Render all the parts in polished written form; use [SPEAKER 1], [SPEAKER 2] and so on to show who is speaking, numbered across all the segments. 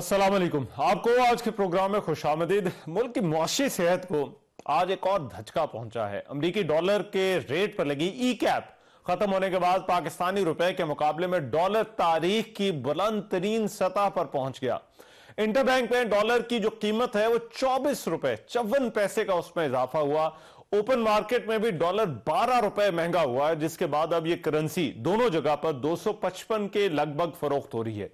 [SPEAKER 1] अस्सलाम वालेकुम। आपको आज के प्रोग्राम में खुशामदीद। मुल्क की मुआशी सेहत को आज एक और धचका पहुंचा है। अमरीकी डॉलर के रेट पर लगी ई कैप खत्म होने के बाद पाकिस्तानी रुपए के मुकाबले में डॉलर तारीख की बुलंद तरीन सतह पर पहुंच गया। इंटरबैंक में डॉलर की जो कीमत है वो 24 रुपए 54 पैसे का उसमें इजाफा हुआ। ओपन मार्केट में भी डॉलर 12 रुपए महंगा हुआ है, जिसके बाद अब ये करेंसी दोनों जगह पर 255 के लगभग फरोख्त हो रही है।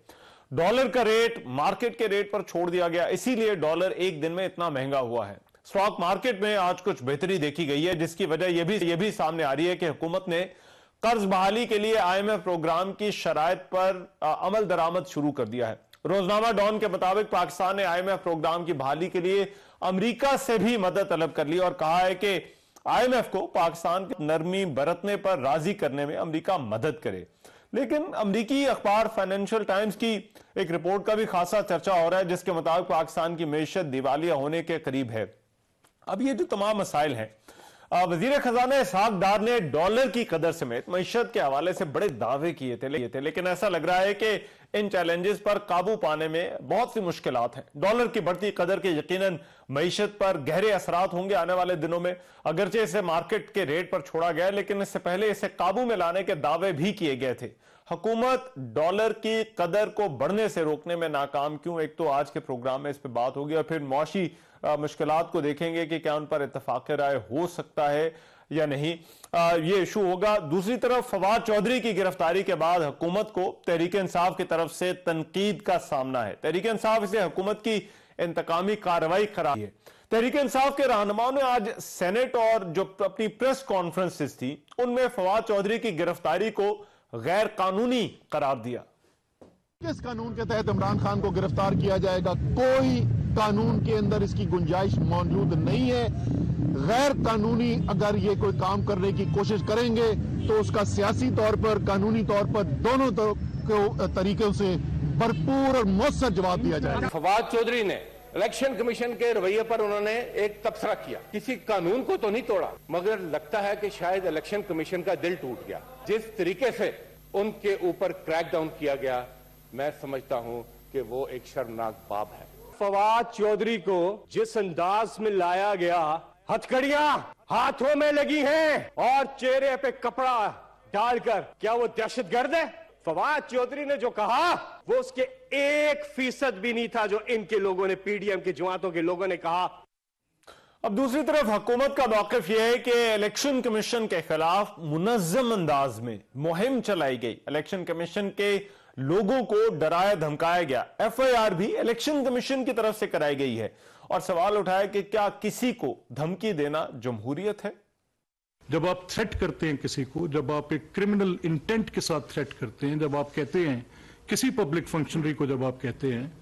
[SPEAKER 1] डॉलर का रेट मार्केट के रेट पर छोड़ दिया गया, इसीलिए डॉलर एक दिन में इतना महंगा हुआ है। स्टॉक मार्केट में आज कुछ बेहतरी देखी गई है, जिसकी वजह यह भी सामने आ रही है कि हुकूमत ने कर्ज बहाली के लिए IMF प्रोग्राम की शराइत पर अमल दरामद शुरू कर दिया है। रोजनामा डॉन के मुताबिक पाकिस्तान ने IMF प्रोग्राम की बहाली के लिए अमेरिका से भी मदद तलब कर ली और कहा है कि IMF को पाकिस्तान की नरमी बरतने पर राजी करने में अमेरिका मदद करे। लेकिन अमरीकी अखबार फाइनेंशियल टाइम्स की एक रिपोर्ट का भी खासा चर्चा हो रहा है, जिसके मुताबिक पाकिस्तान की मईशत दिवालिया होने के करीब है। अब ये जो तमाम मसाइल हैं, वजीर खजाना इसहाक डार ने डॉलर की कदर समेत मईशत के हवाले से बड़े दावे किए थे, लेकिन ऐसा लग रहा है कि इन चैलेंजेस पर काबू पाने में बहुत सी मुश्किलात हैं। डॉलर की बढ़ती कदर के यकीनन मईशत पर गहरे असरात होंगे आने वाले दिनों में। अगरचे इसे मार्केट के रेट पर छोड़ा गया, लेकिन इससे पहले इसे काबू में लाने के दावे भी किए गए थे। हुकूमत डॉलर की कदर को बढ़ने से रोकने में नाकाम क्यों? एक तो आज के प्रोग्राम में इस पर बात होगी और फिर मुआशी मुश्किलात को देखेंगे कि क्या उन पर इत्तफाक राय हो सकता है या नहीं, ये इशू होगा। दूसरी तरफ फवाद चौधरी की गिरफ्तारी के बाद हुकूमत को तहरीक इंसाफ की तरफ से तनकीद का सामना है। तहरीक इंसाफ इसे हुकूमत की इंतकामी कार्रवाई करार है। तहरीक इंसाफ के रहनुमाओं ने आज सेनेट और जो अपनी प्रेस कॉन्फ्रेंसेस थी उनमें फवाद चौधरी की गिरफ्तारी को गैर कानूनी करार दिया।
[SPEAKER 2] किस कानून के तहत इमरान खान को गिरफ्तार किया जाएगा? कोई कानून के अंदर इसकी गुंजाइश मौजूद नहीं है। गैर कानूनी अगर ये कोई काम करने की कोशिश करेंगे तो उसका सियासी तौर पर, कानूनी तौर पर, दोनों तरीकों से भरपूर और मौसर जवाब दिया जाएगा।
[SPEAKER 3] फवाद चौधरी ने इलेक्शन कमीशन के रवैये पर उन्होंने एक तबसरा किया, किसी कानून को तो नहीं तोड़ा, मगर लगता है कि शायद इलेक्शन कमीशन का दिल टूट गया। जिस तरीके से उनके ऊपर क्रैकडाउन किया गया, मैं समझता हूं कि वो एक शर्मनाक बात है। फवाद चौधरी को जिस अंदाज में लाया गया, हथकड़ियां हाथों में लगी हैं और चेहरे पे कपड़ा डालकर, क्या वो दहशतगर्द है? फवाद चौधरी ने जो कहा वो उसके 1% भी नहीं था जो इनके लोगों ने, PDM के जमातों के लोगों ने कहा।
[SPEAKER 1] अब दूसरी तरफ हुकूमत का मौक़िफ़ यह है कि इलेक्शन कमीशन के खिलाफ मुनज़्ज़म अंदाज में मुहिम चलाई गई। इलेक्शन कमीशन के लोगों को डराया धमकाया गया। FIR भी इलेक्शन कमीशन की तरफ से कराई गई है और सवाल उठाया कि क्या किसी को धमकी देना जमहूरियत है?
[SPEAKER 4] जब आप थ्रेट करते हैं किसी को, जब आप एक क्रिमिनल इंटेंट के साथ थ्रेट करते हैं, जब आप कहते हैं किसी पब्लिक फंक्शनरी को, जब आप कहते हैं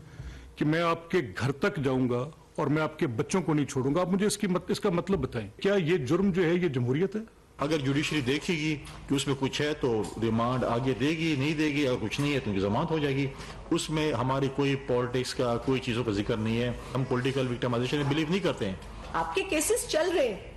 [SPEAKER 4] कि मैं आपके घर तक जाऊंगा और मैं आपके बच्चों को नहीं छोड़ूंगा, आप मुझे इसका मतलब बताएं। क्या ये जुर्म जो है ये जमहूरियत है?
[SPEAKER 5] अगर जुडिशरी देखेगी कि उसमें कुछ है तो रिमांड आगे देगी, नहीं देगी, अगर कुछ नहीं है तो उनकी जमानत हो जाएगी। उसमें हमारी कोई पॉलिटिक्स का, कोई चीज़ों का जिक्र नहीं है। हम पॉलिटिकल विक्टिमाइजेशन में बिलीव नहीं करते हैं।
[SPEAKER 6] आपके केसेस चल रहे हैं,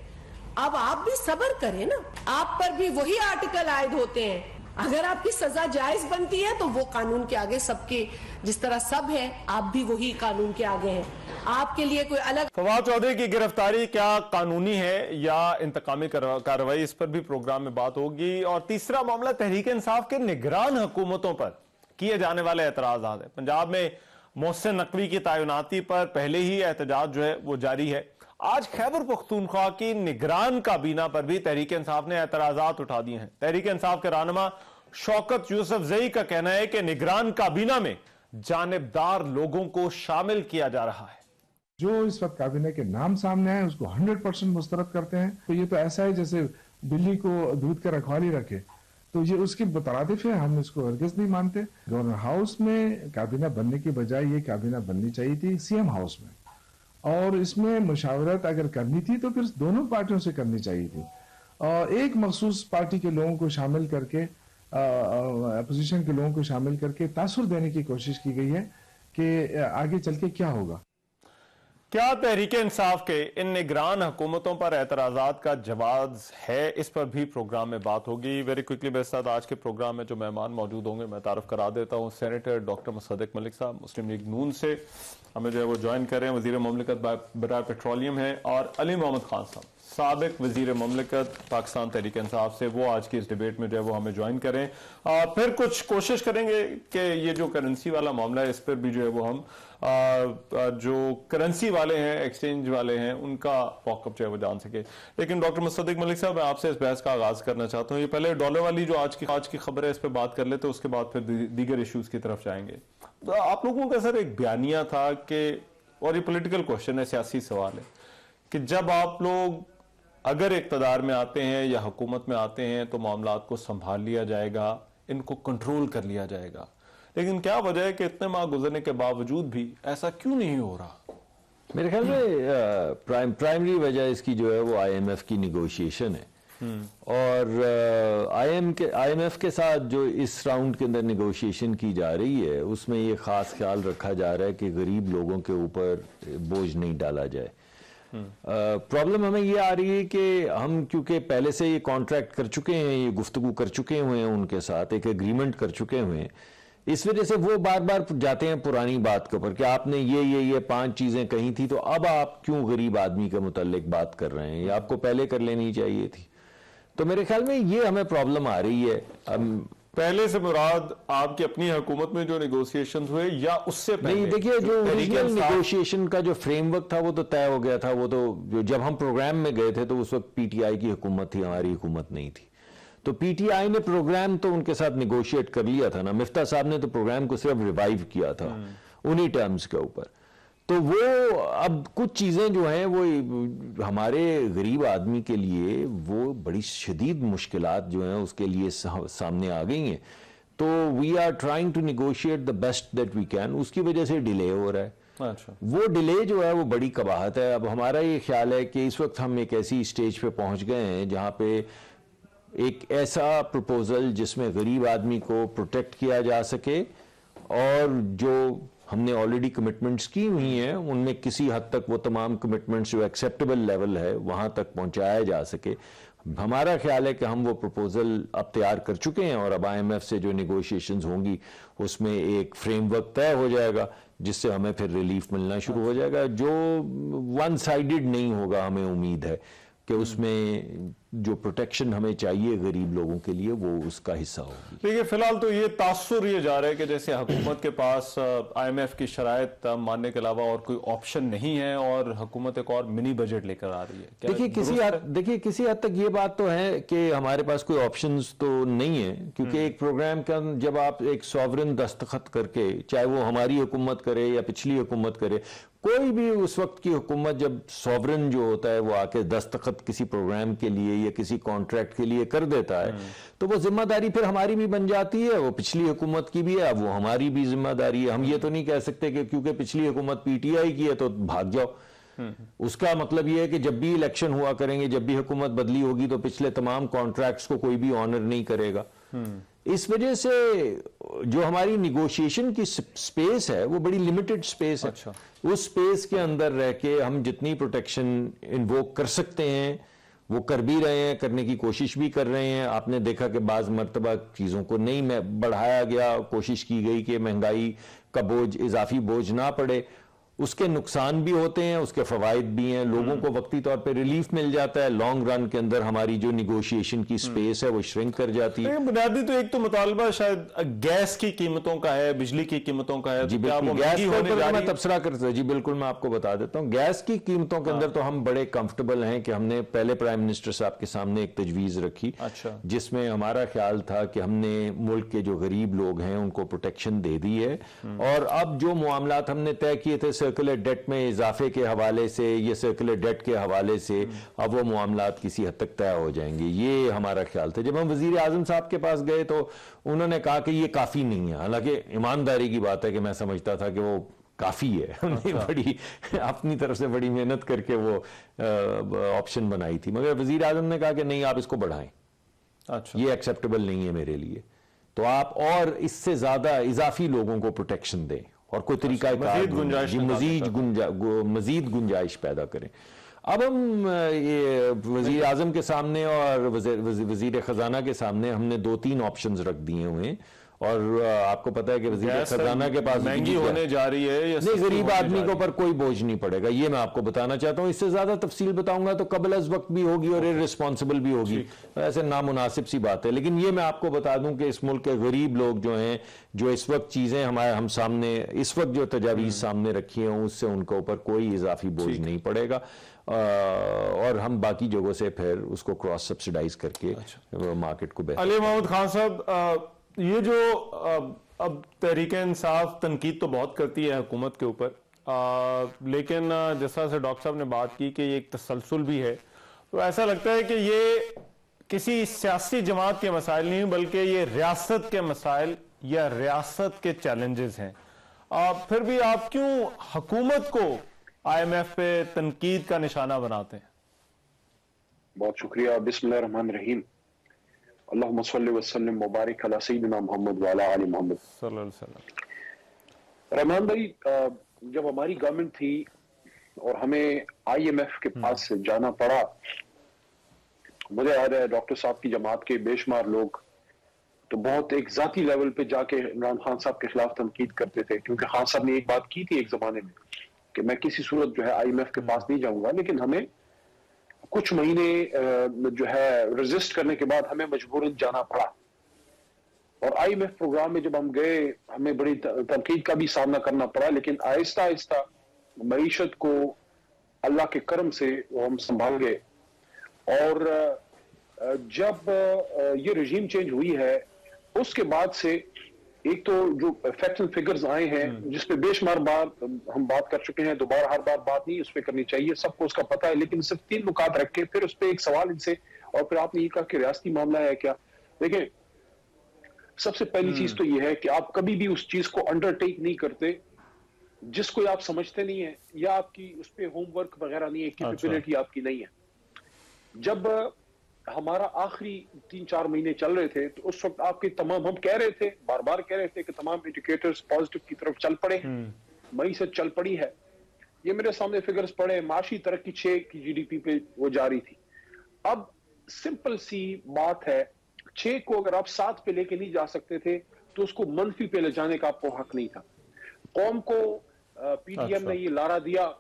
[SPEAKER 6] अब आप भी सब्र करें ना। आप पर भी वही आर्टिकल आयद होते हैं। अगर आपकी सजा जायज बनती है तो वो कानून के आगे सबके, जिस तरह सब है, आप भी वही कानून के आगे हैं। आपके लिए कोई अलग।
[SPEAKER 1] फवाद चौधरी की गिरफ्तारी क्या कानूनी है या इंतकामी कार्रवाई, इस पर भी प्रोग्राम में बात होगी। और तीसरा मामला तहरीक इंसाफ के निगरान हुकूमतों पर किए जाने वाले एतराज़ात है। पंजाब में मोहसिन नकवी की तैनाती पर पहले ही एहतजाज जो है वो जारी है। आज खैबर पख्तूनख्वा की निगरान काबीना पर भी तहरीक इंसाफ ने एतराज़ात उठा दिए हैं। तहरीक इंसाफ के रहनुमा शौकत यूसुफजई का कहना है कि निगरान काबीना में जानिबदार लोगों को शामिल किया जा रहा है।
[SPEAKER 7] जो इस वक्त काबीना के नाम सामने आए उसको 100% मुस्तरद करते हैं, तो ये तो ऐसा है जैसे बिल्ली को दूध का रखवाली रखे, तो ये उसके मुतरादिफ है। हम इसको हरगिज नहीं मानते। गवर्नर हाउस में काबीना बनने की बजाय ये काबीना बननी चाहिए थी CM हाउस में, और इसमें मुशावरत अगर करनी थी तो फिर दोनों पार्टियों से करनी चाहिए थी। और एक मखसूस पार्टी के लोगों को शामिल करके, अपोजिशन के लोगों को शामिल करके तासुर देने की कोशिश की गई है कि आगे चल के क्या होगा।
[SPEAKER 1] क्या तहरीक इंसाफ के इन निगरान हुकूमतों पर एतराज़ात का जवाब है, इस पर भी प्रोग्राम में बात होगी। वेरी क्विकली मेरे साथ आज के प्रोग्राम में जो मेहमान मौजूद होंगे मैं तारुफ करा देता हूँ। सेनेटर डॉक्टर मुसद्दिक मलिक साहब मुस्लिम लीग नून से हमें जो है वो ज्वाइन कर रहे हैं, वजीर ममलिकत बराए पेट्रोलियम है, और अली मोहम्मद खान साहब साबिक वजीर ममलिकत पाकिस्तान तहरीक इंसाफ से, वो आज की इस डिबेट में जो है वो हमें ज्वाइन करें। फिर कुछ कोशिश करेंगे कि ये जो करेंसी वाला मामला है इस पर भी जो है वो हम जो करेंसी वाले हैं, एक्सचेंज वाले हैं, उनका वॉकअप जो है वो जान सके। लेकिन डॉक्टर मुसद्दिक मलिक साहब, मैं आपसे इस बहस का आगाज करना चाहता हूँ। ये पहले डॉलर वाली जो आज की खबर है इस पर बात कर लेते, उसके बाद फिर दीगर इश्यूज की तरफ जाएंगे। तो आप लोगों का सर एक बयानिया था कि, और ये पॉलिटिकल क्वेश्चन है, सियासी सवाल है, कि जब आप लोग अगर इक़्तिदार में आते हैं या हुकूमत में आते हैं तो मामलात को संभाल लिया जाएगा, इनको कंट्रोल कर लिया जाएगा। लेकिन क्या वजह है कि इतने माह गुजरने के बावजूद भी ऐसा क्यों नहीं हो रहा?
[SPEAKER 8] मेरे ख्याल में प्राइमरी वजह इसकी जो है वो IMF की निगोशिएशन है। और IMF के साथ जो इस राउंड के अंदर निगोशिएशन की जा रही है उसमें ये खास ख्याल रखा जा रहा है कि गरीब लोगों के ऊपर बोझ नहीं डाला जाए। प्रॉब्लम हमें ये आ रही है कि हम क्योंकि पहले से ये कॉन्ट्रैक्ट कर चुके हैं, ये गुफ्तगू कर चुके हुए हैं, उनके साथ एक एग्रीमेंट कर चुके हुए हैं, इस वजह से वो बार बार जाते हैं पुरानी बात के ऊपर कि आपने ये 5 चीजें कही थी, तो अब आप क्यों गरीब आदमी के मुताल्लिक बात कर रहे हैं, ये आपको पहले कर लेनी चाहिए थी। तो मेरे ख्याल में ये हमें प्रॉब्लम आ रही है।
[SPEAKER 1] पहले से मुराद आपकी अपनी हुकूमत में जो नेगोशिएशन हुए या उससे पहले?
[SPEAKER 8] नहीं, देखिए जो ओरिजिनल नेगोशिएशन का जो फ्रेमवर्क था वो तो तय हो गया था। वो तो जब हम प्रोग्राम में गए थे तो उस वक्त PTI की हुकूमत थी, हमारी हुकूमत नहीं थी। तो PTI ने प्रोग्राम तो उनके साथ नेगोशिएट कर लिया था ना, मिफ्ता साहब ने तो प्रोग्राम को सिर्फ रिवाइव किया था उन्हीं टर्म्स के ऊपर। तो वो अब कुछ चीज़ें जो हैं वो हमारे गरीब आदमी के लिए वो बड़ी शदीद मुश्किलात जो हैं उसके लिए सामने आ गई हैं। तो we are trying to negotiate the best that we can, उसकी वजह से डिले हो रहा है।
[SPEAKER 1] अच्छा।
[SPEAKER 8] वो डिले जो है वो बड़ी कबाहत है। अब हमारा ये ख्याल है कि इस वक्त हम एक ऐसी स्टेज पे पहुंच गए हैं जहाँ पे एक ऐसा प्रपोजल जिसमें गरीब आदमी को प्रोटेक्ट किया जा सके और जो हमने ऑलरेडी कमिटमेंट्स की हुई हैं उनमें किसी हद तक वो तमाम कमिटमेंट्स जो एक्सेप्टेबल लेवल है वहां तक पहुंचाया जा सके। हमारा ख्याल है कि हम वो प्रपोजल अब तैयार कर चुके हैं और अब IMF से जो नेगोशिएशंस होंगी उसमें एक फ्रेमवर्क तय हो जाएगा जिससे हमें फिर रिलीफ मिलना शुरू हो जाएगा, जो वन साइडेड नहीं होगा। हमें उम्मीद है कि उसमें जो प्रोटेक्शन हमें चाहिए गरीब लोगों के लिए वो उसका हिस्सा होगी।
[SPEAKER 1] देखिए फिलहाल तो ये तासुर ये जा रहा है कि जैसे हुकूमत के पास IMF की शराइत मानने के अलावा और कोई ऑप्शन नहीं है और हुकूमत एक और मिनी बजट लेकर आ रही है।
[SPEAKER 8] देखिए किसी हद तक ये बात तो है कि हमारे पास कोई ऑप्शंस तो नहीं है, क्योंकि एक प्रोग्राम का जब आप एक सॉवरेन दस्तखत करके, चाहे वो हमारी हुकूमत करे या पिछली हुकूमत करे, कोई भी उस वक्त की हुकूमत जब सॉवरेन जो होता है वो आके दस्तखत किसी प्रोग्राम के लिए या किसी कॉन्ट्रैक्ट के लिए कर देता है तो वो जिम्मेदारी फिर हमारी भी बन जाती है, वो पिछली हुकूमत की भी है, अब वो हमारी भी जिम्मेदारी है। हम ये तो नहीं कह सकते कि क्योंकि पिछली हुकूमत PTI की है तो भाग जाओ। उसका मतलब ये है कि जब भी इलेक्शन हुआ करेंगे, जब भी हुकूमत बदली होगी तो पिछले तमाम कॉन्ट्रैक्ट्स को कोई भी ऑनर नहीं करेगा। इस वजह से जो हमारी निगोशिएशन की स्पेस है वो बड़ी लिमिटेड स्पेस है।
[SPEAKER 1] अच्छा।
[SPEAKER 8] उस स्पेस के अंदर रह के हम जितनी प्रोटेक्शन इन्वोक कर सकते हैं वो कर भी रहे हैं, करने की कोशिश भी कर रहे हैं। आपने देखा कि बाज़ मरतबा चीज़ों को नहीं बढ़ाया गया, कोशिश की गई कि महंगाई का बोझ, इजाफी बोझ ना पड़े। उसके नुकसान भी होते हैं, उसके फवायद भी हैं, लोगों को वक्ती तौर पे रिलीफ मिल जाता है, लॉन्ग रन के अंदर हमारी जो निगोशिएशन की स्पेस है वो श्रिंक कर जाती है।
[SPEAKER 1] बुनियादी तो एक तो मुतालबा शायद गैस की कीमतों का है, बिजली की कीमतों का है।
[SPEAKER 8] जी बिल्कुल, गैस पर मैं तबसरा करता, जी बिल्कुल मैं आपको बता देता हूँ। गैस की कीमतों के अंदर तो हम बड़े कंफर्टेबल हैं कि हमने पहले प्राइम मिनिस्टर साहब के सामने एक तजवीज रखी।
[SPEAKER 1] अच्छा।
[SPEAKER 8] जिसमें हमारा ख्याल था कि हमने मुल्क के जो गरीब लोग हैं उनको प्रोटेक्शन दे दी है और अब जो मामलात हमने तय किए थे सर्कुलर डेट में इजाफे के हवाले से, ये सर्कुलर डेट के हवाले से, अब वो मामलात किसी हद तक तय हो जाएंगे, ये हमारा ख्याल था। जब हम वजीर आजम साहब के पास गए तो उन्होंने कहा कि ये काफी नहीं है। हालांकि ईमानदारी की बात है कि मैं समझता था कि वो काफी है, हमने बड़ी अपनी तरफ से बड़ी मेहनत करके वो ऑप्शन बनाई थी, मगर वजीर आजम ने कहा कि नहीं, आप इसको बढ़ाएं।
[SPEAKER 1] अच्छा।
[SPEAKER 8] ये एक्सेप्टेबल नहीं है मेरे लिए, तो आप और इससे ज्यादा इजाफी लोगों को प्रोटेक्शन दें। اور کوئی طریقہ مزید گنجائش پیدا کریں. اب ہم یہ وزیر اعظم کے سامنے اور وزیر خزانہ کے سامنے ہم نے 2-3 آپشنز رکھ دیے ہوئے ہیں, اور آپ کو پتا ہے کہ وزیر خزانہ کے پاس
[SPEAKER 1] مہنگی ہونے جا رہی ہے,
[SPEAKER 8] نہیں غریب آدمی کے اوپر کوئی بوجھ نہیں پڑے گا, یہ میں آپ کو بتانا چاہتا ہوں. اس سے زیادہ تفصیل بتاؤں گا تو قبل از وقت بھی ہوگی اور irresponsible بھی ہوگی, ایسے نامناسب سی بات ہے. لیکن یہ میں آپ کو بتا دوں کہ اس ملک کے غریب لوگ جو ہیں, جو اس وقت چیزیں ہم سامنے اس وقت جو تجاویز سامنے رکھی ہیں, اس سے ان کے اوپر کوئی اضافی بوجھ نہیں پڑے گا, اور ہم باقی جگہوں سے پھر اس کو کراس سبسیڈائز کر کے مارکیٹ کو بہتر.
[SPEAKER 1] علی محمد خان صاحب, یہ جو اب تحریک انصاف تنقید تو بہت کرتی ہے حکومت کے اوپر, لیکن جس طرح سے ڈاکٹر صاحب نے بات کی کہ یہ ایک تسلسل بھی ہے, تو ایسا لگتا ہے کہ یہ کسی سیاسی جماعت کے مسائل نہیں بلکہ یہ ریاست کے مسائل یا ریاست کے چیلنجز ہیں. پھر بھی آپ کیوں حکومت کو IMF پہ تنقید کا نشانہ بناتے ہیں؟
[SPEAKER 9] بہت شکریہ. بسم اللہ الرحمن الرحیم. اللہم صلی وسلم مبارک علی سیدنا محمد وعلی آل محمد
[SPEAKER 1] صلی اللہ علیہ وسلم.
[SPEAKER 9] رحمان بھائی, جب ہماری گورنمنٹ تھی اور ہمیں IMF کے پاس جانا پڑا, مجھے یاد ہے ڈاکٹر صاحب کی جماعت کے بے شمار لوگ تو بہت ایک ذاتی لیول پہ جا کے عمران خان صاحب کے خلاف تنقید کرتے تھے, کیونکہ خان صاحب نے ایک بات کی تھی ایک زمانے میں کہ میں کسی صورت جو ہے IMF کے پاس نہیں جاؤں گا, لیکن ہمیں کچھ مہینے جو ہے ریزسٹ کرنے کے بعد ہمیں مجبوراً جانا پڑا. اور IMF پروگرام میں جب ہم گئے ہمیں بڑی تنقید کا بھی سامنا کرنا پڑا, لیکن آہستہ آہستہ معیشت کو اللہ کے کرم سے ہم سنبھال گئے. اور جب یہ رجیم چینج ہوئی ہے اس کے بعد سے ایک تو جو فیکٹس اینڈ فگرز آئے ہیں جس پہ بے شمار بار ہم بات کر چکے ہیں, دوبارہ ہر بار بات نہیں اس پہ کرنی چاہیے, سب کو اس کا پتہ ہے, لیکن صرف 3 نکات رکھ کے پھر اس پہ ایک سوال ان سے, اور پھر آپ نے یہ کہا کہ ریاستی معاملہ ہے کیا. دیکھیں, سب سے پہلی چیز تو یہ ہے کہ آپ کبھی بھی اس چیز کو انڈرٹیک نہیں کرتے جس کو آپ سمجھتے نہیں ہیں یا آپ کی اس پہ ہوم ورک وغیرہ نہیں ہے, کیپیبلٹی آپ کی نہیں ہے. جب ہمارا آخری 3-4 مہینے چل رہے تھے تو اس وقت آپ کے تمام, ہم کہہ رہے تھے بار بار کہہ رہے تھے کہ تمام انڈیکیٹرز پازیٹیو کی طرف چل پڑے, معیشت چل پڑی ہے. یہ میرے سامنے فگرز پڑے, معاشی ترقی 6 کی GDP پہ وہ جاری تھی. اب سمپل سی بات ہے, 6 کو اگر آپ 7 پہ لے کے نہیں جا سکتے تھے تو اس کو منفی پہ لے جانے کا آپ کو حق نہیں تھا. قوم کو PDM نے یہ لارا دیا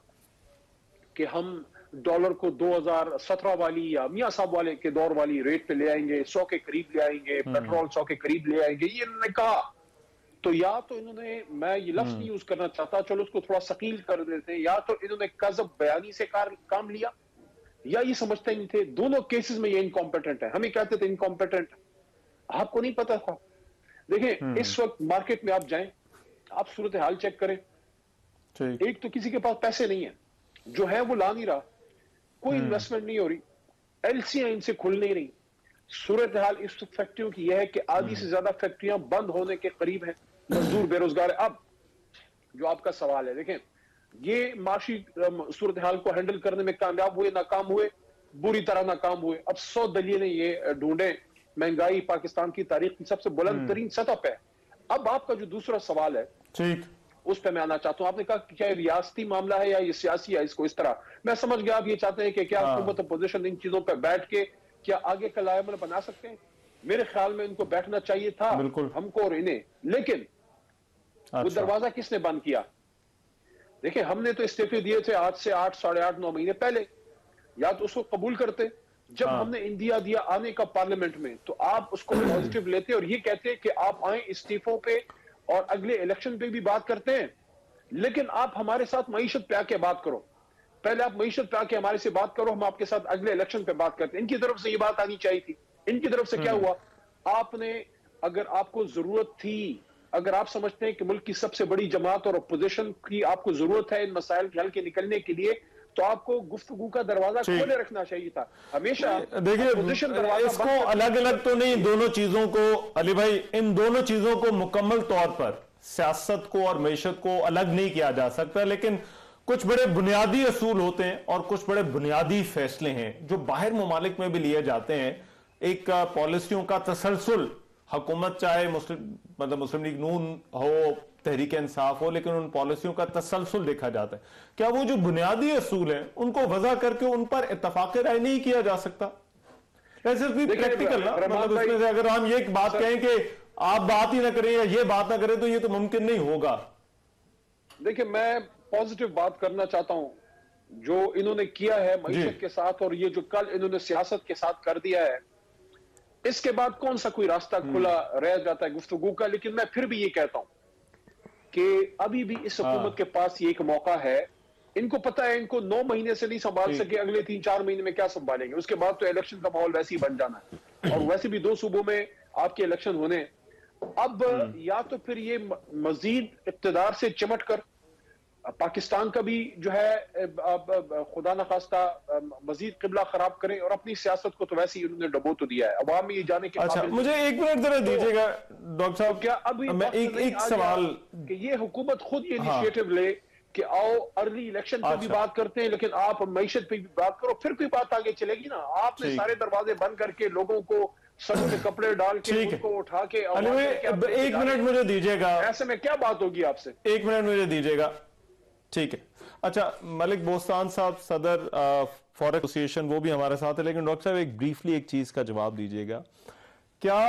[SPEAKER 9] کہ ہم ڈالر کو 2017 والی یا میاں صاحب والے کے دور والی ریٹ پہ لے آئیں گے, 100 کے قریب لے آئیں گے, پیٹرول 100 کے قریب لے آئیں گے. یہ انہوں نے کہا تو یا تو انہوں نے, میں یہ لفظ نہیں یوز کرنا چاہتا, چلو اس کو تھوڑا ثقیل کر دیتے ہیں, یا تو انہوں نے کذب بیانی سے کام لیا یا یہ سمجھتے نہیں تھے. دونوں کیسز میں یہ انکمپیٹنٹ ہے. ہمیں کہتے تھے انکمپیٹنٹ, آپ کو نہیں پتا تھا. دیکھیں اس وقت مارکیٹ میں آپ جائیں, آپ صورتحال چیک کریں, ایک تو کسی کے پاس پیسے نہیں ہیں, جو ہے وہ لا نہیں رہا, کوئی انویسٹمنٹ نہیں ہو رہی, LCیاں ان سے کھل نہیں رہی. صورتحال اس فیکٹریوں کی یہ ہے کہ آدھی سے زیادہ فیکٹریاں بند ہونے کے قریب ہیں, مزدور بے روزگار ہے. اب جو آپ کا سوال ہے, دیکھیں یہ معاشی صورتحال کو ہینڈل کرنے میں کامیاب ہوئے, ناکام ہوئے, بری طرح ناکام ہوئے. اب 100 دلیلیں یہ ڈھونڈیں, مہنگائی پاکستان کی تاریخ کی سب سے بلند ترین سطح پہ. اب آپ کا جو دوسرا سوال ہے اس پہ میں آنا چاہتا ہوں. آپ نے کہا کہ کیا یہ ریاستی معاملہ ہے یا یہ سیاسی ہے, اس کو اس طرح میں سمجھ گیا. آپ یہ چاہتے ہیں کہ کیا حکومت اپوزیشن ان چیزوں پہ بیٹھ کے کیا آگے کا لائحہ عمل بنا سکتے ہیں؟ میرے خیال میں ان کو بیٹھنا چاہیے تھا, ہم کو اور انہیں. لیکن وہ دروازہ کس نے بند کیا؟ دیکھیں ہم نے تو استعفے دیے تھے آج سے 8, 8.5, 9 مہینے پہلے. یا تو اس کو قبول کرتے, جب ہم نے انڈیا دیا آنے کا پارلیمنٹ میں تو آپ اس کو پازیٹیو لیتے اور یہ کہتے کہ آپ آئیں استعفوں پہ اور اگلے الیکشن پہ بھی بات کرتے ہیں, لیکن آپ ہمارے ساتھ معیشت پہ آ کے بات کرو. پہلے آپ معیشت پہ آ کے ہمارے سے بات کرو, ہم آپ کے ساتھ اگلے الیکشن پہ بات کرتے ہیں. ان کی طرف سے یہ بات آنی چاہیے تھی. ان کی طرف سے کیا ہوا؟ آپ نے, اگر آپ کو ضرورت تھی, اگر آپ سمجھتے ہیں کہ ملک کی سب سے بڑی جماعت اور اپوزیشن کی آپ کو ضرورت ہے ان مسائل کے حل کے نکلنے کے لیے, تو آپ کو گفتگو کا دروازہ کھولے رکھنا چاہیے تھا ہمیشہ.
[SPEAKER 1] دیکھیے اس کو الگ الگ تو نہیں, دونوں چیزوں کو علی بھائی, ان دونوں چیزوں کو مکمل طور پر سیاست کو اور معیشت کو الگ نہیں کیا جا سکتا, لیکن کچھ بڑے بنیادی اصول ہوتے ہیں اور کچھ بڑے بنیادی فیصلے ہیں جو باہر ممالک میں بھی لیے جاتے ہیں. ایک پالیسیوں کا تسلسل, حکومت چاہے مسلم لیگ نون ہو, तहरीक इंसाफ हो, लेकिन उन पॉलिसियों का तसलसल देखा जाता है। क्या वो जो बुनियादी असूल हैं उनको वजह करके उन पर इत्तफाक राय नहीं किया जा सकता? सिर्फ भी प्रैक्टिकल ना, मतलब उसमें से अगर हम ये बात कहें कि आप बात ही ना करें या ये बात ना करें तो ये तो मुमकिन नहीं होगा।
[SPEAKER 9] देखिए, मैं पॉजिटिव बात करना चाहता हूं जो इन्होंने किया है मईशत के साथ, और ये जो कल इन्होंने सियासत के साथ कर दिया है, इसके बाद कौन सा कोई रास्ता खुला रह जाता है गुफ्तगू का। लेकिन मैं फिर भी ये कहता हूं कि अभी भी इस हुकूमत के पास ये एक मौका है। इनको पता है इनको 9 महीने से नहीं संभाल सके, अगले 3-4 महीने में क्या संभालेंगे। उसके बाद तो इलेक्शन का माहौल वैसे ही बन जाना है, और वैसे भी 2 सूबों में आपके इलेक्शन होने। अब या तो फिर ये मजीद इक्तदार से चिमट कर पाकिस्तान का भी जो है खुदा न खास्ता मजीद किबला खराब करें, और अपनी सियासत को तो वैसे ही उन्होंने डबो तो दिया है। अवाम में ये जाने के
[SPEAKER 1] अच्छा, मुझे 1 मिनट जरा दीजिएगा डॉक्टर साहब।
[SPEAKER 9] क्या अभी
[SPEAKER 1] मैं एक सवाल
[SPEAKER 9] कि ये हुकूमत खुद ये इनिशिएटिव ले कि आओ अर्ली इलेक्शन पे भी बात करते हैं, लेकिन आप मईशत पे भी बात करो, फिर कोई बात आगे चलेगी ना। आपने सारे दरवाजे बंद करके लोगों को सर पे कपड़े डाल के उनको उठा के
[SPEAKER 1] 1 मिनट मुझे दीजिएगा,
[SPEAKER 9] ऐसे में क्या बात होगी आपसे?
[SPEAKER 1] 1 मिनट मुझे दीजिएगा, ठीक है। अच्छा, मलिक बोस्तान साहब सदर फॉरेन एसोसिएशन, वो भी हमारे साथ है, लेकिन डॉक्टर साहब एक ब्रीफली एक चीज का जवाब दीजिएगा। क्या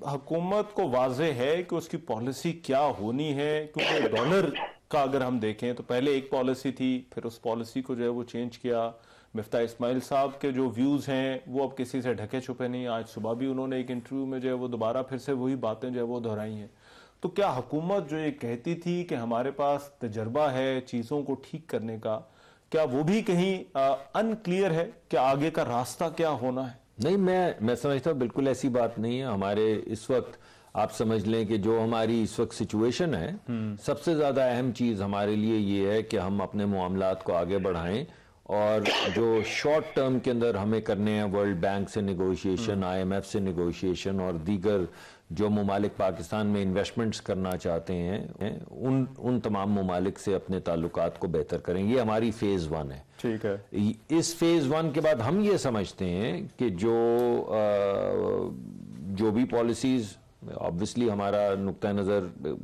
[SPEAKER 1] हुकूमत को वाज़ेह है कि उसकी पॉलिसी क्या होनी है? क्योंकि डॉलर का अगर हम देखें तो पहले एक पॉलिसी थी, फिर उस पॉलिसी को जो है वो चेंज किया। मिफ्ता इस्माइल साहब के जो व्यूज हैं वो अब किसी से ढके छुपे नहीं। आज सुबह भी उन्होंने एक इंटरव्यू में जो है वो दोबारा फिर से वही बातें जो है वो दोहराई हैं। तो क्या हुकूमत जो ये कहती थी कि हमारे पास तजर्बा है चीज़ों को ठीक करने का, क्या वो भी कहीं अनक्लियर है कि आगे का रास्ता क्या होना है?
[SPEAKER 8] नहीं, मैं समझता हूँ बिल्कुल ऐसी बात नहीं है। हमारे इस वक्त आप समझ लें कि जो हमारी इस वक्त सिचुएशन है, सबसे ज़्यादा अहम चीज़ हमारे लिए ये है कि हम अपने मामलात को आगे बढ़ाएं, और जो शॉर्ट टर्म के अंदर हमें करने हैं, वर्ल्ड बैंक से नेगोशिएशन, IMF से नेगोशिएशन, और दीगर जो ममालिक पाकिस्तान में इन्वेस्टमेंट्स करना चाहते हैं, उन तमाम ममालिक से अपने ताल्लुकात को बेहतर करें। ये हमारी फेज़ 1 है।
[SPEAKER 1] ठीक है।
[SPEAKER 8] इस फेज़ 1 के बाद हम ये समझते हैं कि जो भी पॉलिसीज़, ऑब्वियसली हमारा नुक्ता नज़र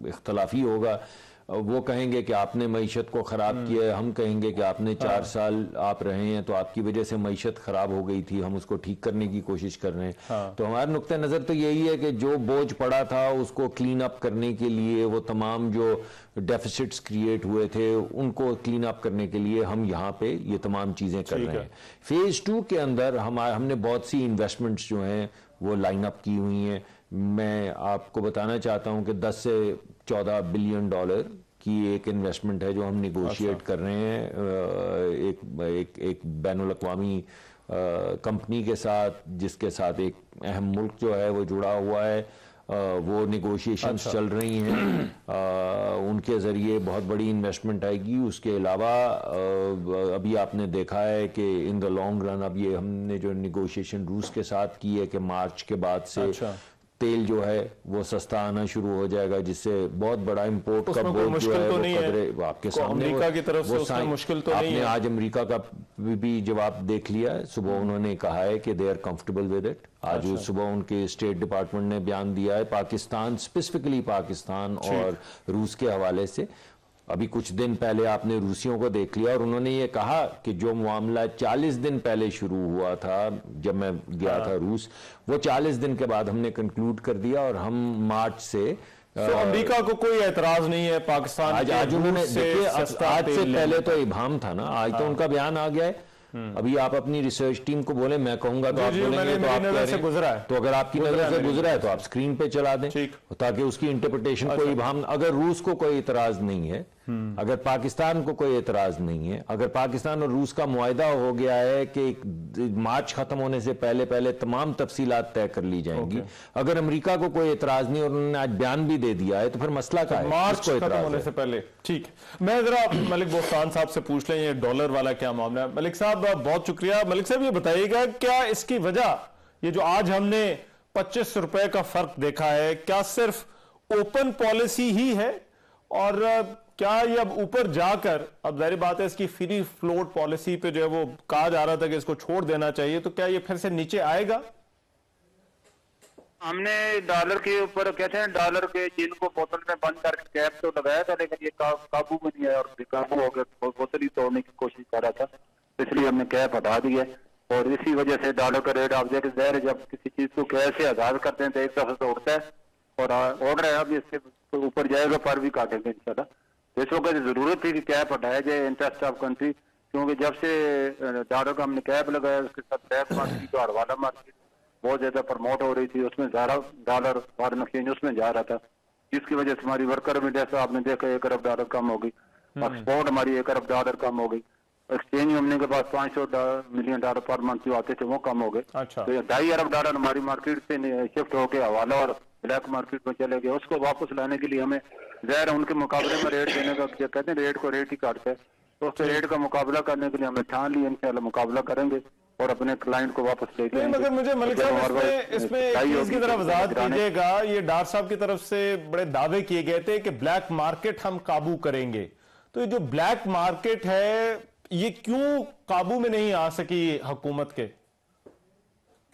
[SPEAKER 8] इख्तलाफी होगा, वो कहेंगे कि आपने मईशत को ख़राब किया है, हम कहेंगे कि आपने 4 साल आप रहे हैं तो आपकी वजह से मईशत ख़राब हो गई थी, हम उसको ठीक करने की कोशिश कर रहे हैं। तो हमारा नुक्ता नज़र तो यही है कि जो बोझ पड़ा था उसको क्लीन अप करने के लिए, वो तमाम जो डेफिसिट्स क्रिएट हुए थे उनको क्लीन अप करने के लिए हम यहाँ पे ये तमाम चीज़ें कर रहे हैं। फेज़ 2 के अंदर हमने बहुत सी इन्वेस्टमेंट्स जो हैं वो लाइन अप की हुई हैं। मैं आपको बताना चाहता हूं कि 10 से 14 बिलियन डॉलर की एक इन्वेस्टमेंट है जो हम निगोशिएट कर रहे हैं एक बैनुल अक़वामी कंपनी के साथ, जिसके साथ एक अहम मुल्क जो है वो जुड़ा हुआ है। वो निगोशिएशंस चल रही हैं, उनके ज़रिए बहुत बड़ी इन्वेस्टमेंट आएगी। उसके अलावा अभी आपने देखा है कि इन द लॉन्ग रन अब ये हमने जो निगोशिएशन रूस के साथ की है कि मार्च के बाद से तेल जो है वो सस्ता आना शुरू हो जाएगा, जिससे बहुत बड़ा इंपोर्ट का बोझ जो है वो खतरे आपके सामने।
[SPEAKER 1] अमेरिका की तरफ से उसमें मुश्किल तो नहीं है।
[SPEAKER 8] आपने आज अमेरिका का भी जवाब देख लिया है। सुबह उन्होंने कहा है कि they are comfortable with it. आज सुबह उनके स्टेट डिपार्टमेंट ने बयान दिया है पाकिस्तान, स्पेसिफिकली पाकिस्तान और रूस के हवाले से। अभी कुछ दिन पहले आपने रूसियों को देख लिया और उन्होंने ये कहा कि जो मामला 40 दिन पहले शुरू हुआ था जब मैं गया था रूस, वो 40 दिन के बाद हमने कंक्लूड कर दिया और हम मार्च से
[SPEAKER 1] अमेरिका को कोई एतराज नहीं है पाकिस्तान
[SPEAKER 8] आज उन्होंने देखिए आज से पहले तो इबाम था ना, आज तो उनका बयान आ गया है। अभी आप अपनी रिसर्च टीम को बोले, मैं कहूंगा तो आप बोलेंगे तो आप नजर से गुजरा है, तो अगर आपकी नजर से गुजरा है तो आप स्क्रीन पे चला दें ताकि उसकी इंटरप्रिटेशन कोई इबाम। अगर रूस को कोई इतराज नहीं है, अगर पाकिस्तान को कोई एतराज नहीं है, अगर पाकिस्तान और रूस का मुआहदा हो गया है कि मार्च खत्म होने से पहले पहले तमाम तफसीलात तय कर ली जाएंगी, अगर अमेरिका को कोई एतराज नहीं और उन्होंने आज बयान भी दे दिया है, तो फिर मसला क्या है?
[SPEAKER 1] मार्च खत्म होने से पहले। ठीक, मैं जरा मलिक बोस्तान साहब से पूछ लें ये डॉलर वाला क्या मामला है। मलिक साहब बहुत शुक्रिया। मलिक साहब ये बताइएगा, क्या इसकी वजह ये जो आज हमने 25 रुपए का फर्क देखा है, क्या सिर्फ ओपन पॉलिसी ही है, और क्या ये अब ऊपर जाकर, अब जाहिर बात है इसकी फ्री फ्लोट पॉलिसी पे जो है वो कहा जा रहा था कि इसको छोड़ देना चाहिए, तो क्या ये फिर से नीचे आएगा?
[SPEAKER 10] ہم نے ڈالر کے اوپر کہتے ہیں ڈالر کے جن کو بوتل میں بند کر کے کیپ تو لگایا تھا، لیکن یہ قابو میں نہیں آیا اور بے قابو ہو گیا، بوتل ہی توڑنے کی کوشش کر رہا تھا، اس لیے ہم نے کیپ ہٹا دی ہے. اور اسی وجہ سے ڈالر کا ریٹ آپ دیکھیں ظاہر ہے جب کسی چیز کو کیپ سے آزاد کرتے ہیں تو ایک دفعہ سے اڑتا ہے اور اڑ رہا ہے، اب اس کے اوپر جائے گا پر بھی کاٹیں گے انشاءاللہ. اس وقت ضرورت تھی کہ کیپ ہٹایا جائے انٹرسٹ آف کنٹری، کیونکہ جب سے ڈالر کا ہم نے کیپ لگایا اس کے ساتھ بلیک مارکیٹ اور حوالہ مارکیٹ بہت زیادہ پروموٹ ہو رہی تھی، اس میں زیادہ ڈالر فارن ایکسچینج اس میں جا رہا تھا، جس کی وجہ سے ہماری ورکر میں جیسا آپ نے دیکھا 1 ارب ڈالر کم ہو گئی، ایکسپورٹ ہماری 1 ارب ڈالر کم ہو گئی، ایکسچینج ہونے کے بعد 500 ملین ڈالر پر منتھ جو آتے تھے وہ کم ہو گئے. تو 2.5 ارب ڈالر ہماری مارکیٹ سے شفٹ ہو کے حوالہ اور بلیک مارکیٹ میں چلے گئے. اس کو واپس لانے کے لیے ہمیں ظاہر ان کے مقابلے میں ریٹ دینے کا کہتے ہیں ریٹ کو ریٹ ہی کاٹتے ہیں، تو اس ریٹ کا مقابلہ کرنے کے لیے ہمیں ٹھان لی انشاءاللہ مقابلہ کریں گے اور اپنے کلائنٹ کو واپس لے جائیں گے.
[SPEAKER 1] مگر مجھے ملک صاحب اس میں ایک چیز کی طرف وضاحت کیجیے گا، یہ ڈار صاحب کی طرف سے بڑے دعوے کیے گئے تھے کہ بلیک مارکیٹ ہم قابو کریں گے، تو یہ جو بلیک مارکیٹ ہے یہ کیوں قابو میں نہیں آ سکی حکومت کے؟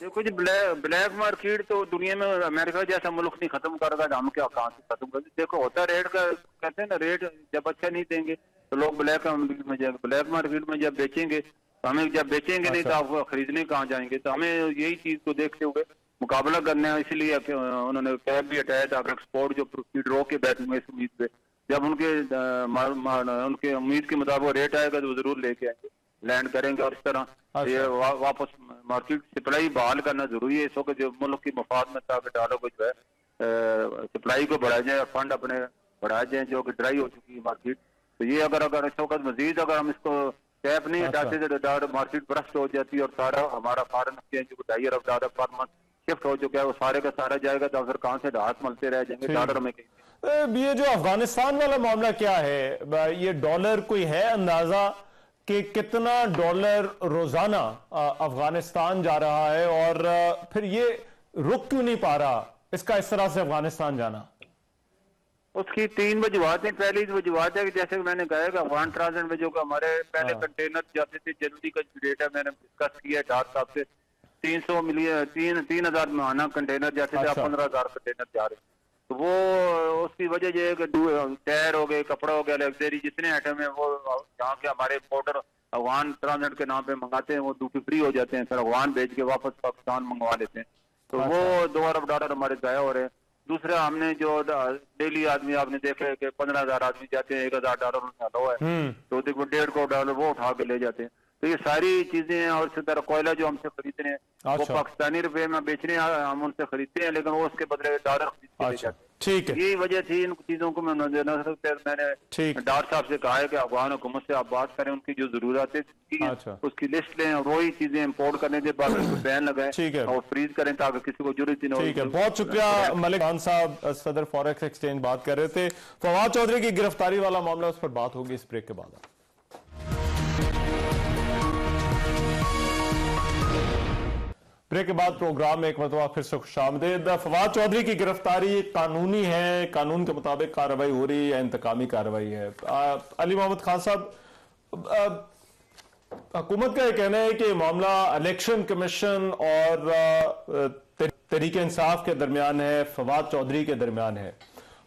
[SPEAKER 10] دیکھو جی بلیک مارکیٹ تو دنیا میں امریکہ جیسا ملک نہیں ختم کر گا، ہم کیا کہاں سے ختم کر دیں. دیکھو ہوتا ہے ریٹ کا کہتے ہیں نا، ریٹ جب اچھا نہیں دیں گے تو لوگ بلیک مارکیٹ میں جائیں گے، بلیک مارکیٹ میں جب بیچیں گے ہمیں جب بیچیں گے نہیں تو آپ کو خریدنے کہاں جائیں گے. تو ہمیں یہی چیز کو دیکھتے ہوئے مقابلہ کرنا ہے، اس لیے انہوں نے کیپ بھی ہٹایا تھا ایکسپورٹ جو پروفیٹ رو کے بیٹھیں گے اس امید پہ جب ان کے امید کے مطابق ریٹ آئے گا تو وہ ضرور لے کے آئیں گے، لینڈ کریں گے. اور اس طرح یہ واپس مارکیٹ سپلائی بحال کرنا ضروری ہے اس وقت جو ملک کی مفاد میں، تاکہ ڈالر کو جو ہے سپلائی کو بڑھایا جائے اور فنڈ اپنے بڑھائے جائیں جو کہ ڈرائی ہو چکی ہے مارکیٹ. تو یہ اگر اس وقت مزید اگر ہم اس کو کیپ نہیں ہٹاتے تو ڈالر مارکیٹ برسٹ ہو جاتی ہے اور سارا ہمارا فارن ایکسچینج جو 2.5 ارب ڈالر پر منتھ شفٹ ہو چکا ہے وہ سارے کا سارا جائے گا، تو پھر کہاں سے ہاتھ ملتے رہ جائیں گے ڈالر میں.
[SPEAKER 1] یہ جو افغانستان والا معاملہ کیا ہے، یہ ڈالر کوئی ہے اندازہ کہ کتنا ڈالر روزانہ افغانستان جا رہا ہے اور پھر یہ رک کیوں نہیں پا رہا اس کا اس طرح سے افغانستان جانا؟
[SPEAKER 10] اس کی 3 وجوہات ہیں. پہلی وجوہات ہے کہ جیسے کہ میں نے کہا کہ افغان ٹرانزٹ میں جو کہ ہمارے پہلے کنٹینر جاتے تھے جنوری کا جو ریٹ ہے میں نے ڈسکس کیا ہے ڈار صاحب سے 300 ملین 3000 ماہانہ کنٹینر جاتے تھے، اب 15000 کنٹینر جا رہے ہیں. تو وہ اس کی وجہ یہ ہے کہ ٹائر ہو گئے، کپڑا ہو گیا، لگژری جتنے آئٹم ہیں وہ جہاں کے ہمارے امپورٹر افغان ٹرانزٹ کے نام پہ منگاتے ہیں وہ ڈیوٹی فری ہو جاتے ہیں، پھر افغان بیچ کے واپس پاکستان منگوا لیتے ہیں. تو وہ 2 ارب ڈالر ہمارے ضائع ہو رہے ہیں. دوسرا ہم نے جو ڈیلی آدمی آپ نے دیکھا ہے کہ 15000 آدمی جاتے ہیں، 1000 ڈالر ان کا لو ہے تو دیکھو 1.5 کروڑ ڈالر وہ اٹھا کے لے جاتے ہیں. تو یہ ساری چیزیں ہیں. اور اسی طرح کوئلہ جو ہم سے خرید رہے ہیں وہ پاکستانی روپے میں بیچ رہے ہیں، ہم ان سے خریدتے ہیں لیکن وہ اس کے بدلے ڈالر خرید کے لے جاتے ہیں.
[SPEAKER 1] ٹھیک ہے،
[SPEAKER 10] یہی وجہ تھی. ان چیزوں کو میں میں نے ڈار صاحب سے کہا ہے کہ افغان حکومت سے آپ بات کریں، ان کی جو ضرورت ہے اس کی لسٹ لیں اور وہی چیزیں امپورٹ کرنے کے بعد بین لگائیں اور فریز کریں تاکہ کسی کو ضرورت نہ ہو.
[SPEAKER 1] ٹھیک ہے، بہت شکریہ. ملک خان صاحب صدر فوریکس ایکسچینج بات کر رہے تھے. فواد چودھری کی گرفتاری والا معاملہ، اس پر بات ہوگی اس بریک کے بعد. بریک کے بعد پروگرام میں ایک مرتبہ پھر سے خوش آمدید. فواد چودھری کی گرفتاری قانونی ہے، قانون کے مطابق کارروائی ہو رہی ہے یا انتقامی کارروائی ہے؟ علی محمد خان صاحب، حکومت کا یہ کہنا ہے کہ معاملہ الیکشن کمیشن اور تحریک انصاف کے درمیان ہے، فواد چودھری کے درمیان ہے.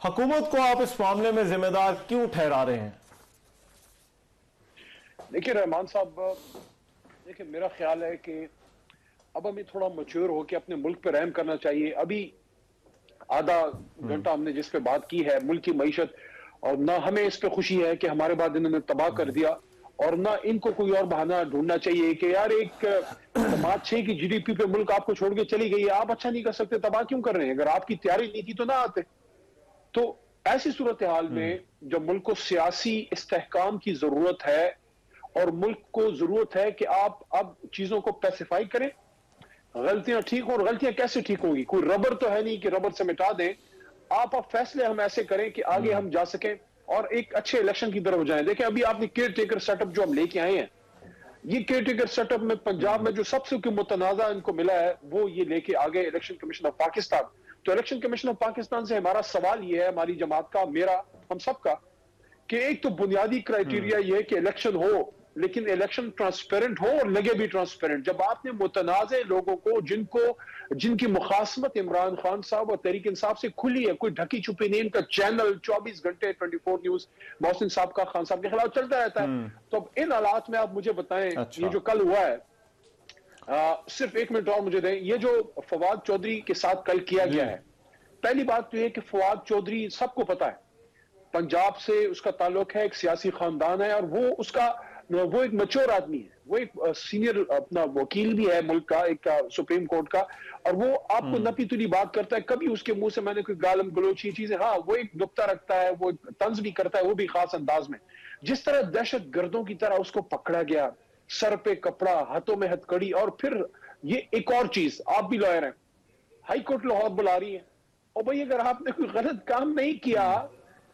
[SPEAKER 1] حکومت کو آپ اس معاملے میں ذمہ دار کیوں ٹھہرا رہے ہیں؟
[SPEAKER 9] دیکھیں رحمان صاحب، دیکھیں میرا خیال ہے کہ اب ہمیں تھوڑا میچور ہو کے اپنے ملک پہ رحم کرنا چاہیے. ابھی آدھا گھنٹہ ہم نے جس پہ بات کی ہے ملک کی معیشت، اور نہ ہمیں اس پہ خوشی ہے کہ ہمارے بعد انہوں نے تباہ کر دیا، اور نہ ان کو کوئی اور بہانہ ڈھونڈنا چاہیے کہ یار ایک 5-6 کی GDP پہ ملک آپ کو چھوڑ کے چلی گئی ہے، آپ اچھا نہیں کر سکتے، تباہ کیوں کر رہے ہیں؟ اگر آپ کی تیاری نہیں تھی تو نہ آتے. تو ایسی صورتحال میں جب ملک کو سیاسی استحکام کی ضرورت ہے اور ملک کو ضرورت ہے کہ آپ اب چیزوں کو پیسیفائی کریں، غلطیاں ٹھیک ہوں. اور غلطیاں کیسے ٹھیک ہوں گی؟ کوئی ربر تو ہے نہیں کہ ربر سے مٹا دیں. آپ اب فیصلے ہم ایسے کریں کہ آگے ہم جا سکیں اور ایک اچھے الیکشن کی طرف جائیں. دیکھیں ابھی آپ نے کیئر ٹیکر سیٹ اپ جو ہم لے کے آئے ہیں، یہ کیئر ٹیکر سیٹ اپ میں پنجاب میں جو سب سے متنازع ان کو ملا ہے وہ یہ لے کے آگے الیکشن کمیشن آف پاکستان. تو الیکشن کمیشن آف پاکستان سے ہمارا سوال یہ ہے، ہماری جماعت کا، میرا، ہم سب کا، کہ ایک تو بنیادی کرائیٹیریا یہ ہے کہ الیکشن ہو لیکن الیکشن ٹرانسپیرنٹ ہو اور لگے بھی ٹرانسپیرنٹ. جب آپ نے متنازع لوگوں کو جن کی مخاصمت عمران خان صاحب اور تحریک انصاف سے کھلی ہے, کوئی ڈھکی چھپی نہیں, ان کا چینل 24 گھنٹے 24 نیوز محسن صاحب کا خان صاحب کے خلاف چلتا رہتا ہے, تو اب ان حالات میں آپ مجھے بتائیں یہ جو کل ہوا ہے, صرف 1 منٹ اور مجھے دیں, یہ جو فواد چودھری کے ساتھ کل کیا گیا ہے, پہلی بات تو یہ کہ فواد چودھری سب کو پتا ہے پنجاب سے اس کا تعلق ہے, ایک سیاسی خاندان ہے, اور وہ ایک میچور آدمی ہے, وہ ایک سینئر اپنا وکیل بھی ہے ملک کا, ایک سپریم کورٹ کا, اور وہ آپ کو نپی تلی بات کرتا ہے. کبھی اس کے منہ سے میں نے کوئی گالم گلوچی چیزیں, ہاں وہ ایک نقطہ رکھتا ہے, وہ طنز بھی کرتا ہے, وہ بھی خاص انداز میں. جس طرح دہشت گردوں کی طرح اس کو پکڑا گیا, سر پہ کپڑا, ہاتھوں میں ہتھکڑی, اور پھر یہ ایک اور چیز, آپ بھی لائر ہیں, ہائی کورٹ لاہور بلا رہی ہے, اور بھائی اگر آپ نے کوئی غلط کام نہیں کیا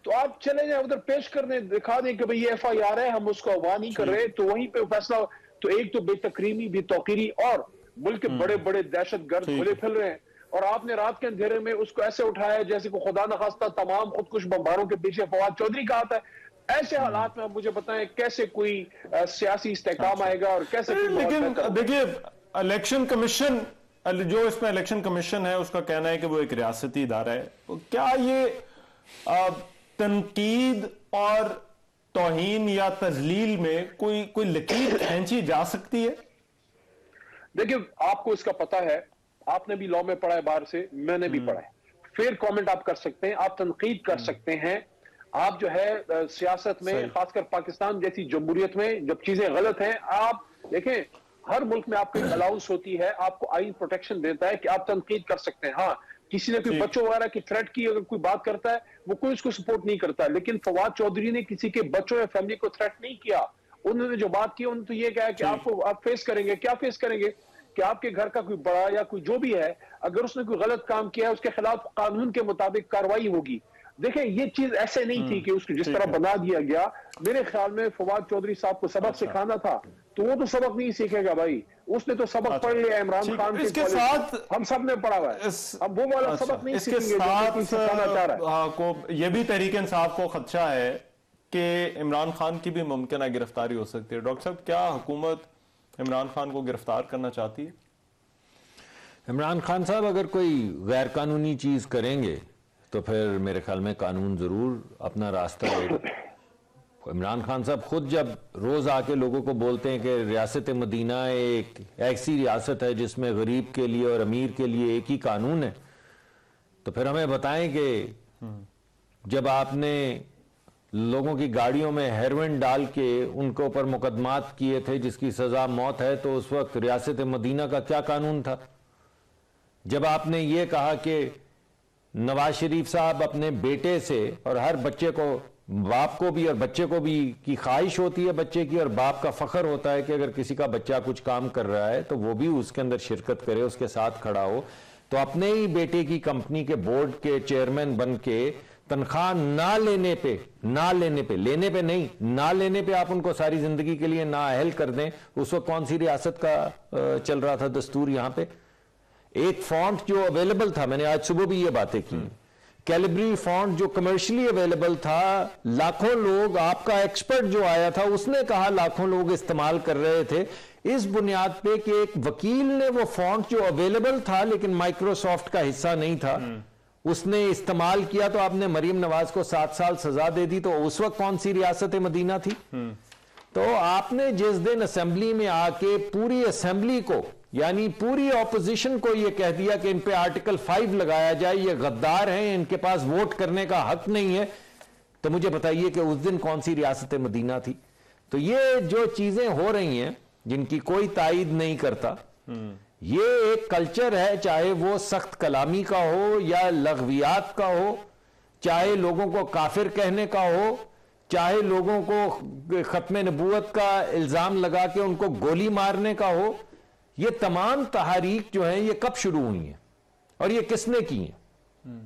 [SPEAKER 9] تو آپ چلے جائیں ادھر پیش کرنے, دکھا دیں کہ بھئی یہ FIR ہے, ہم اس کو اغوا نہیں کر رہے, تو وہیں پہ فیصلہ. تو ایک تو بے تکریمی, بے توقیری, اور ملک کے بڑے بڑے دہشت گرد کھلے پھل رہے ہیں, اور آپ نے رات کے اندھیرے میں اس کو ایسے اٹھایا جیسے کو خدا نخواستہ تمام خودکش بمباروں کے پیچھے فواد چودھری کا آتا ہے. ایسے حالات میں آپ مجھے بتائیں کیسے کوئی سیاسی استحکام آئے گا, اور کیسے.
[SPEAKER 1] لیکن دیکھیے الیکشن کمیشن, جو اس میں الیکشن کمیشن ہے اس کا کہنا ہے کہ وہ ایک ریاستی ادارہ ہے, کیا یہ تنقید اور توہین یا تذلیل میں کوئی لکیر کھینچی جا سکتی ہے؟
[SPEAKER 9] دیکھیں آپ کو اس کا پتہ ہے, آپ نے بھی لاء میں پڑھا ہے باہر سے, میں نے بھی پڑھا ہے. فیئر کامنٹ آپ کر سکتے ہیں, آپ تنقید کر سکتے ہیں, آپ جو ہے سیاست میں, خاص کر پاکستان جیسی جمہوریت میں جب چیزیں غلط ہیں, آپ دیکھیں ہر ملک میں آپ کو ایک الاؤنس ہوتی ہے, آپ کو آئین پروٹیکشن دیتا ہے کہ آپ تنقید کر سکتے ہیں. ہاں کسی نے کوئی بچوں وغیرہ کی تھریٹ کی, اگر کوئی بات کرتا ہے وہ کوئی اس کو سپورٹ نہیں کرتا, لیکن فواد چودھری نے کسی کے بچوں یا فیملی کو تھریٹ نہیں کیا. انہوں نے جو بات کی, انہوں نے تو یہ کہا کہ آپ فیس کریں گے. کیا فیس کریں گے؟ کہ آپ کے گھر کا کوئی بڑا یا کوئی جو بھی ہے, اگر اس نے کوئی غلط کام کیا ہے اس کے خلاف قانون کے مطابق کاروائی ہوگی. دیکھیں یہ چیز ایسے نہیں تھی کہ اس کو جس طرح بنا دیا گیا. میرے خیال میں فواد چودھری صاحب کو سبق سکھانا تھا, تو وہ تو سبق نہیں سیکھے گا بھائی, اس نے تو سبق پڑھ لیا عمران خان کے ساتھ, ہم سب نے پڑھا ہوا ہے, اب وہ والا سبق نہیں سیکھیں گے جو سکھانا چاہ رہا ہے.
[SPEAKER 1] یہ بھی تحریک انصاف کو خدشہ ہے کہ عمران خان کی بھی ممکنہ گرفتاری ہو سکتی ہے. ڈاکٹر صاحب کیا حکومت عمران خان کو گرفتار کرنا چاہتی ہے؟
[SPEAKER 8] عمران خان صاحب اگر کوئی غیر قانونی چیز کریں گے تو پھر میرے خیال میں قانون ضرور اپنا راستہ لے گا. عمران خان صاحب خود جب روز آ کے لوگوں کو بولتے ہیں کہ ریاست مدینہ ایک ایسی ریاست ہے جس میں غریب کے لیے اور امیر کے لیے ایک ہی قانون ہے, تو پھر ہمیں بتائیں کہ جب آپ نے لوگوں کی گاڑیوں میں ہیروئن ڈال کے ان کے اوپر مقدمات کیے تھے جس کی سزا موت ہے, تو اس وقت ریاست مدینہ کا کیا قانون تھا؟ جب آپ نے یہ کہا کہ نواز شریف صاحب اپنے بیٹے سے, اور ہر بچے کو, باپ کو بھی اور بچے کو بھی کی خواہش ہوتی ہے بچے کی, اور باپ کا فخر ہوتا ہے کہ اگر کسی کا بچہ کچھ کام کر رہا ہے تو وہ بھی اس کے اندر شرکت کرے, اس کے ساتھ کھڑا ہو, تو اپنے ہی بیٹے کی کمپنی کے بورڈ کے چیئرمین بن کے تنخواہ نہ لینے پہ آپ ان کو ساری زندگی کے لیے نااہل کر دیں. اس وقت کون سی ریاست کا چل رہا تھا دستور یہاں پہ؟ ایک فونٹ جو اویلیبل تھا, میں نے آج صبح بھی یہ باتیں کی, کیلیبری فونٹ جو کمرشلی اویلیبل تھا, لاکھوں لوگ, آپ کا ایکسپرٹ جو آیا تھا اس نے کہا لاکھوں لوگ استعمال کر رہے تھے, اس بنیاد پہ کہ ایک وکیل نے وہ فونٹ جو اویلیبل تھا لیکن مائکروسافٹ کا حصہ نہیں تھا اس نے استعمال کیا, تو آپ نے مریم نواز کو 7 سال سزا دے دی. تو اس وقت کون سی ریاست مدینہ تھی؟ تو آپ نے جس دن اسمبلی میں آ کے پوری اسمبلی کو, یعنی پوری اپوزیشن کو یہ کہہ دیا کہ ان پہ آرٹیکل 5 لگایا جائے, یہ غدار ہیں, ان کے پاس ووٹ کرنے کا حق نہیں ہے, تو مجھے بتائیے کہ اس دن کون سی ریاست مدینہ تھی؟ تو یہ جو چیزیں ہو رہی ہیں جن کی کوئی تائید نہیں کرتا, یہ ایک کلچر ہے, چاہے وہ سخت کلامی کا ہو یا لغویات کا ہو, چاہے لوگوں کو کافر کہنے کا ہو, چاہے لوگوں کو ختم نبوت کا الزام لگا کے ان کو گولی مارنے کا ہو. یہ تمام تحاریک جو ہیں یہ کب شروع ہوئی ہیں اور یہ کس نے کی ہیں؟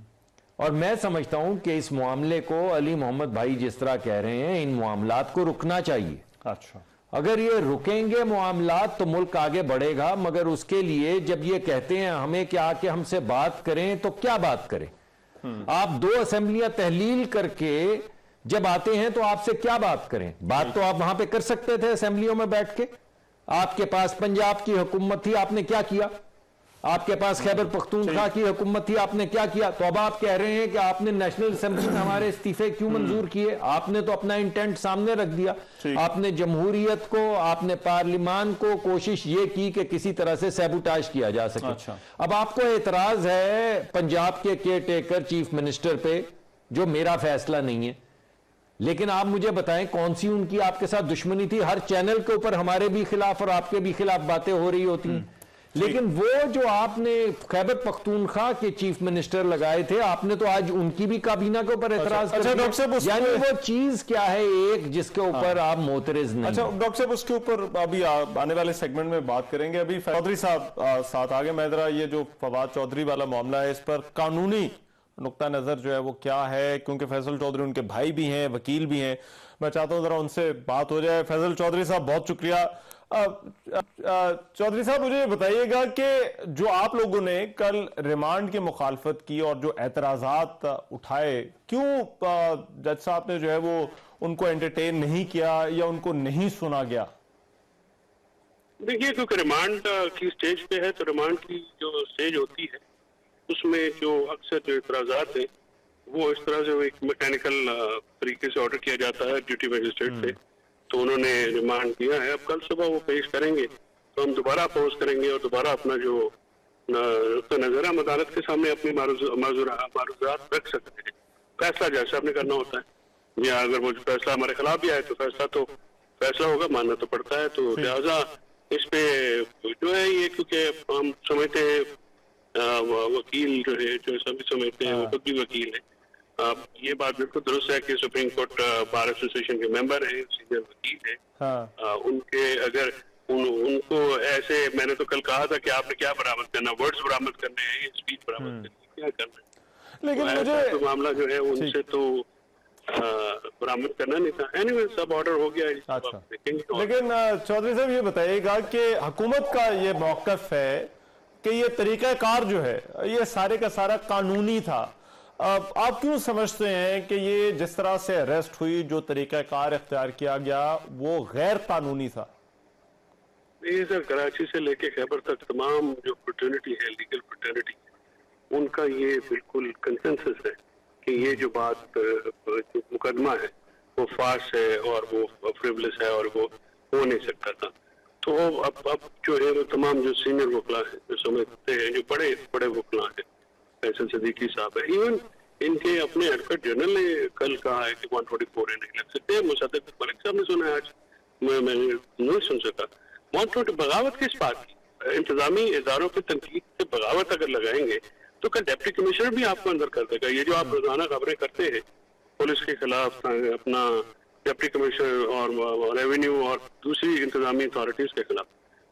[SPEAKER 8] اور میں سمجھتا ہوں کہ اس معاملے کو علی محمد بھائی جس طرح کہہ رہے ہیں, ان معاملات کو رکنا چاہیے.
[SPEAKER 1] اچھا,
[SPEAKER 8] اگر یہ رکیں گے معاملات تو ملک آگے بڑھے گا, مگر اس کے لیے جب یہ کہتے ہیں ہمیں کہ آ کے ہم سے بات کریں, تو کیا بات کریں؟ آپ 2 اسمبلیاں تحلیل کر کے जब आते हैं तो आपसे क्या बात करें? बात तो आप वहां पे कर सकते थे असेंबलियों में बैठ के। आपके पास पंजाब की हुकूमत थी, आपने क्या किया? आपके पास खैबर पख्तूनख्वा की हुकूमत थी, आपने क्या किया? तो अब आप कह रहे हैं कि आपने नेशनल असेंबली में हमारे इस्तीफे क्यों मंजूर किए? आपने तो अपना इंटेंट सामने रख दिया। आपने जमहूरियत को, आपने पार्लिमान को कोशिश ये की कि किसी तरह से सैबोटाज किया जा सके।
[SPEAKER 1] अच्छा।
[SPEAKER 8] अब आपको एतराज है पंजाब के केयर टेकर चीफ मिनिस्टर पे, जो मेरा फैसला नहीं है, लेकिन आप मुझे बताएं कौन सी उनकी आपके साथ दुश्मनी थी? हर चैनल के ऊपर हमारे भी खिलाफ और आपके भी खिलाफ बातें हो रही होती हैं, लेकिन वो जो आपने खैबर पख्तूनख्वा के चीफ मिनिस्टर लगाए थे, आपने तो आज उनकी भी काबीना के ऊपर एतराज कर दिया।
[SPEAKER 1] डॉक्टर साहब,
[SPEAKER 8] यानी वो चीज क्या है एक जिसके ऊपर आप मोतरज नहीं?
[SPEAKER 1] अच्छा डॉक्टर साहब, उसके ऊपर अभी आने वाले सेगमेंट में बात करेंगे। अभी चौधरी साहब साथ आगे, मैं जरा ये जो फवाद चौधरी वाला मामला है, इस पर कानूनी नुक्ता नजर जो है वो क्या है, क्योंकि फैसल चौधरी उनके भाई भी हैं, वकील भी हैं। मैं चाहता हूं जरा उनसे बात हो जाए। फैसल चौधरी साहब, बहुत शुक्रिया। चौधरी साहब, मुझे बताइएगा कि जो आप लोगों ने कल रिमांड की मुखालफत की और जो एतराजात उठाए, क्यों जज साहब ने जो है वो उनको एंटरटेन नहीं किया या उनको नहीं सुना गया?
[SPEAKER 11] देखिए, क्योंकि रिमांड की स्टेज पे है, तो रिमांड की जो स्टेज होती है उसमें जो अक्सर जो इतराजात हैं वो इस तरह से एक मैकेनिकल तरीके से ऑर्डर किया जाता है ड्यूटी मजिस्ट्रेट से। तो उन्होंने रिमांड दिया है, अब कल सुबह वो पेश करेंगे तो हम दोबारा अपोज करेंगे और दोबारा अपना जो नजर हम अदालत के सामने अपनी मारूजात रख सकते हैं। फैसला जैसा आपने करना होता है, या अगर वो फैसला हमारे खिलाफ भी आए तो फैसला तो फैसला होगा, मानना तो पड़ता है। तो लिहाजा इस पे जो है ये, क्योंकि हम समझते हैं वकील जो है, जो सभी समझते हैं, वो खुद भी वकील है। ये बात बिल्कुल दुरुस्त है कि सुप्रीम कोर्ट बार एसोसिएशन के मेंबर हैं, सीनियर वकील है। उनके अगर उनको ऐसे, मैंने तो कल कहा था कि आपने क्या बरामद करना, वर्ड्स बरामद करने हैं, स्पीच बरामद करनी, क्या करना है,
[SPEAKER 1] लेकिन मुझे
[SPEAKER 11] तो मामला जो है उनसे तो बरामद करना नहीं था। एनीवे, सब ऑर्डर हो गया है।
[SPEAKER 1] अच्छा, लेकिन चौधरी साहब ये बताइएगा कि हुकूमत का ये मौकफ है कि ये तरीकाकार जो है ये सारे का सारा कानूनी था। आप क्यों समझते हैं कि ये जिस तरह से अरेस्ट हुई, जो तरीकाकार इख्तियार किया गया, वो गैर कानूनी था?
[SPEAKER 11] ये सर, कराची से लेके खैबर तक तमाम जो फ्रेटर्निटी है, लीगल फ्रेटर्निटी, उनका ये बिल्कुल कंसेंसस है कि ये जो बात, जो मुकदमा है वो फार्स है और वो फ्रिवलेस है और वो हो नहीं सकता था। तो अब जो है वो तमाम जो सीनियर वकला है, जो समझते हैं, जो बड़े बड़े वकला हैं, फैसल सदीकी साहब है, इवन इनके अपने एडवोकेट जनरल ने कल कहा है कि 124 नहीं लग सकते। मुसद्दिक मलिक साहब ने सुना है, आज मैं नहीं सुन सका। 124 बगावत किस बात की? इंतजामी इदारों की तनकीद से बगावत अगर लगाएंगे तो कल डिप्टी कमिश्नर भी आपको अंदर कर देगा। ये जो आप रोजाना खबरें करते हैं पुलिस के खिलाफ, अपना डिप्टी कमिश्नर और रेवेन्यू और दूसरी इंतजामी अथॉरिटीज के खिलाफ,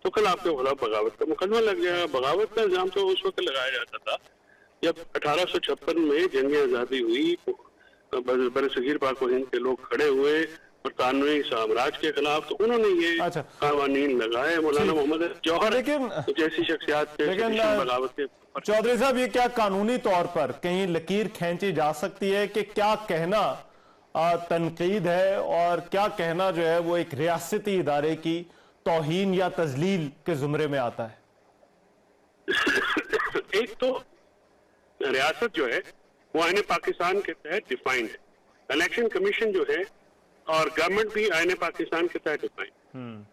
[SPEAKER 11] तो कल आपके खिलाफ बगावत का मुकदमा लग जाएगा। बगावत का इल्जाम तो उस वक्त लगाया जाता था जब 1856 में जंग आज़ादी हुई, बरसगीर पाक व हिंद के लोग खड़े हुए बरतानवी साम्राज्य के खिलाफ, तो उन्होंने ये कानून लगाए। मौलाना मोहम्मद जौहर जैसी शख्सियात बगावत के।
[SPEAKER 1] चौधरी साहब, ये क्या कानूनी तौर पर कहीं लकीर खींची जा सकती है कि क्या कहना तनकीद है और क्या कहना जो है वो एक रियासती इदारे की तौहीन या तजलील के जुमरे में आता है?
[SPEAKER 11] एक तो रियासत जो है वो आईने पाकिस्तान के तहत डिफाइंड है, इलेक्शन कमीशन जो है और गवर्नमेंट भी आईने पाकिस्तान के तहत डिफाइंड।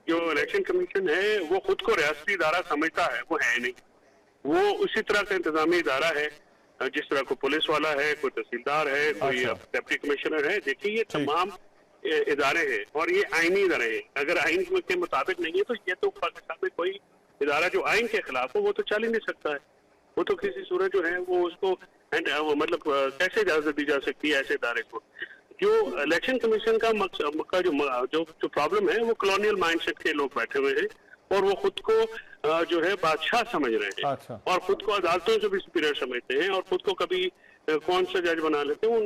[SPEAKER 11] जो इलेक्शन कमीशन है वो खुद को रियासती इदारा समझता है, वो है नहीं। वो उसी तरह का इंतजामी इदारा है जिस तरह को पुलिस वाला है, कोई तहसीलदार है, कोई डिप्टी कमिश्नर है। देखिए, ये तमाम इदारे हैं और ये आईनी इदारे हैं। अगर आइन के मुताबिक नहीं है तो ये तो पाकिस्तान में कोई इदारा जो आइन के खिलाफ हो वो तो चल ही नहीं सकता है। वो तो किसी सूरत जो है वो उसको मतलब कैसे इजाजत दी जा सकती है ऐसे इदारे को? जो इलेक्शन कमीशन का जो प्रॉब्लम है वो कॉलोनियल माइंडसेट के लोग बैठे हुए हैं और वो खुद को जो है बादशाह समझ रहे हैं। अच्छा। और खुद को अदालतों से भी सुपीरियर समझते हैं और खुद को कभी कौन सा जज बना लेते हैं।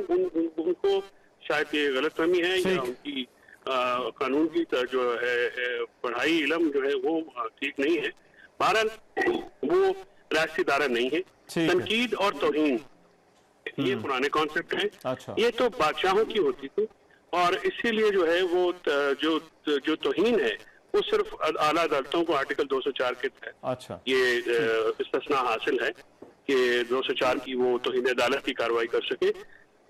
[SPEAKER 11] उनको शायद ये गलतफहमी है या उनकी कानून की जो है पढ़ाई इल्म जो है वो ठीक नहीं है। बहरहाल वो राष्ट्रीय इदारा नहीं है। तनकीद और तौहीन ये पुराने कॉन्सेप्ट हैं। अच्छा। ये तो बादशाहों की होती थी। और इसीलिए जो है वो जो तौहीन है वो सिर्फ आला अदालतों को आर्टिकल 204 के तहत
[SPEAKER 1] अच्छा
[SPEAKER 11] ये इस्तिस्ना हासिल है कि 204 की वो तौहीन अदालत की कार्रवाई कर सके,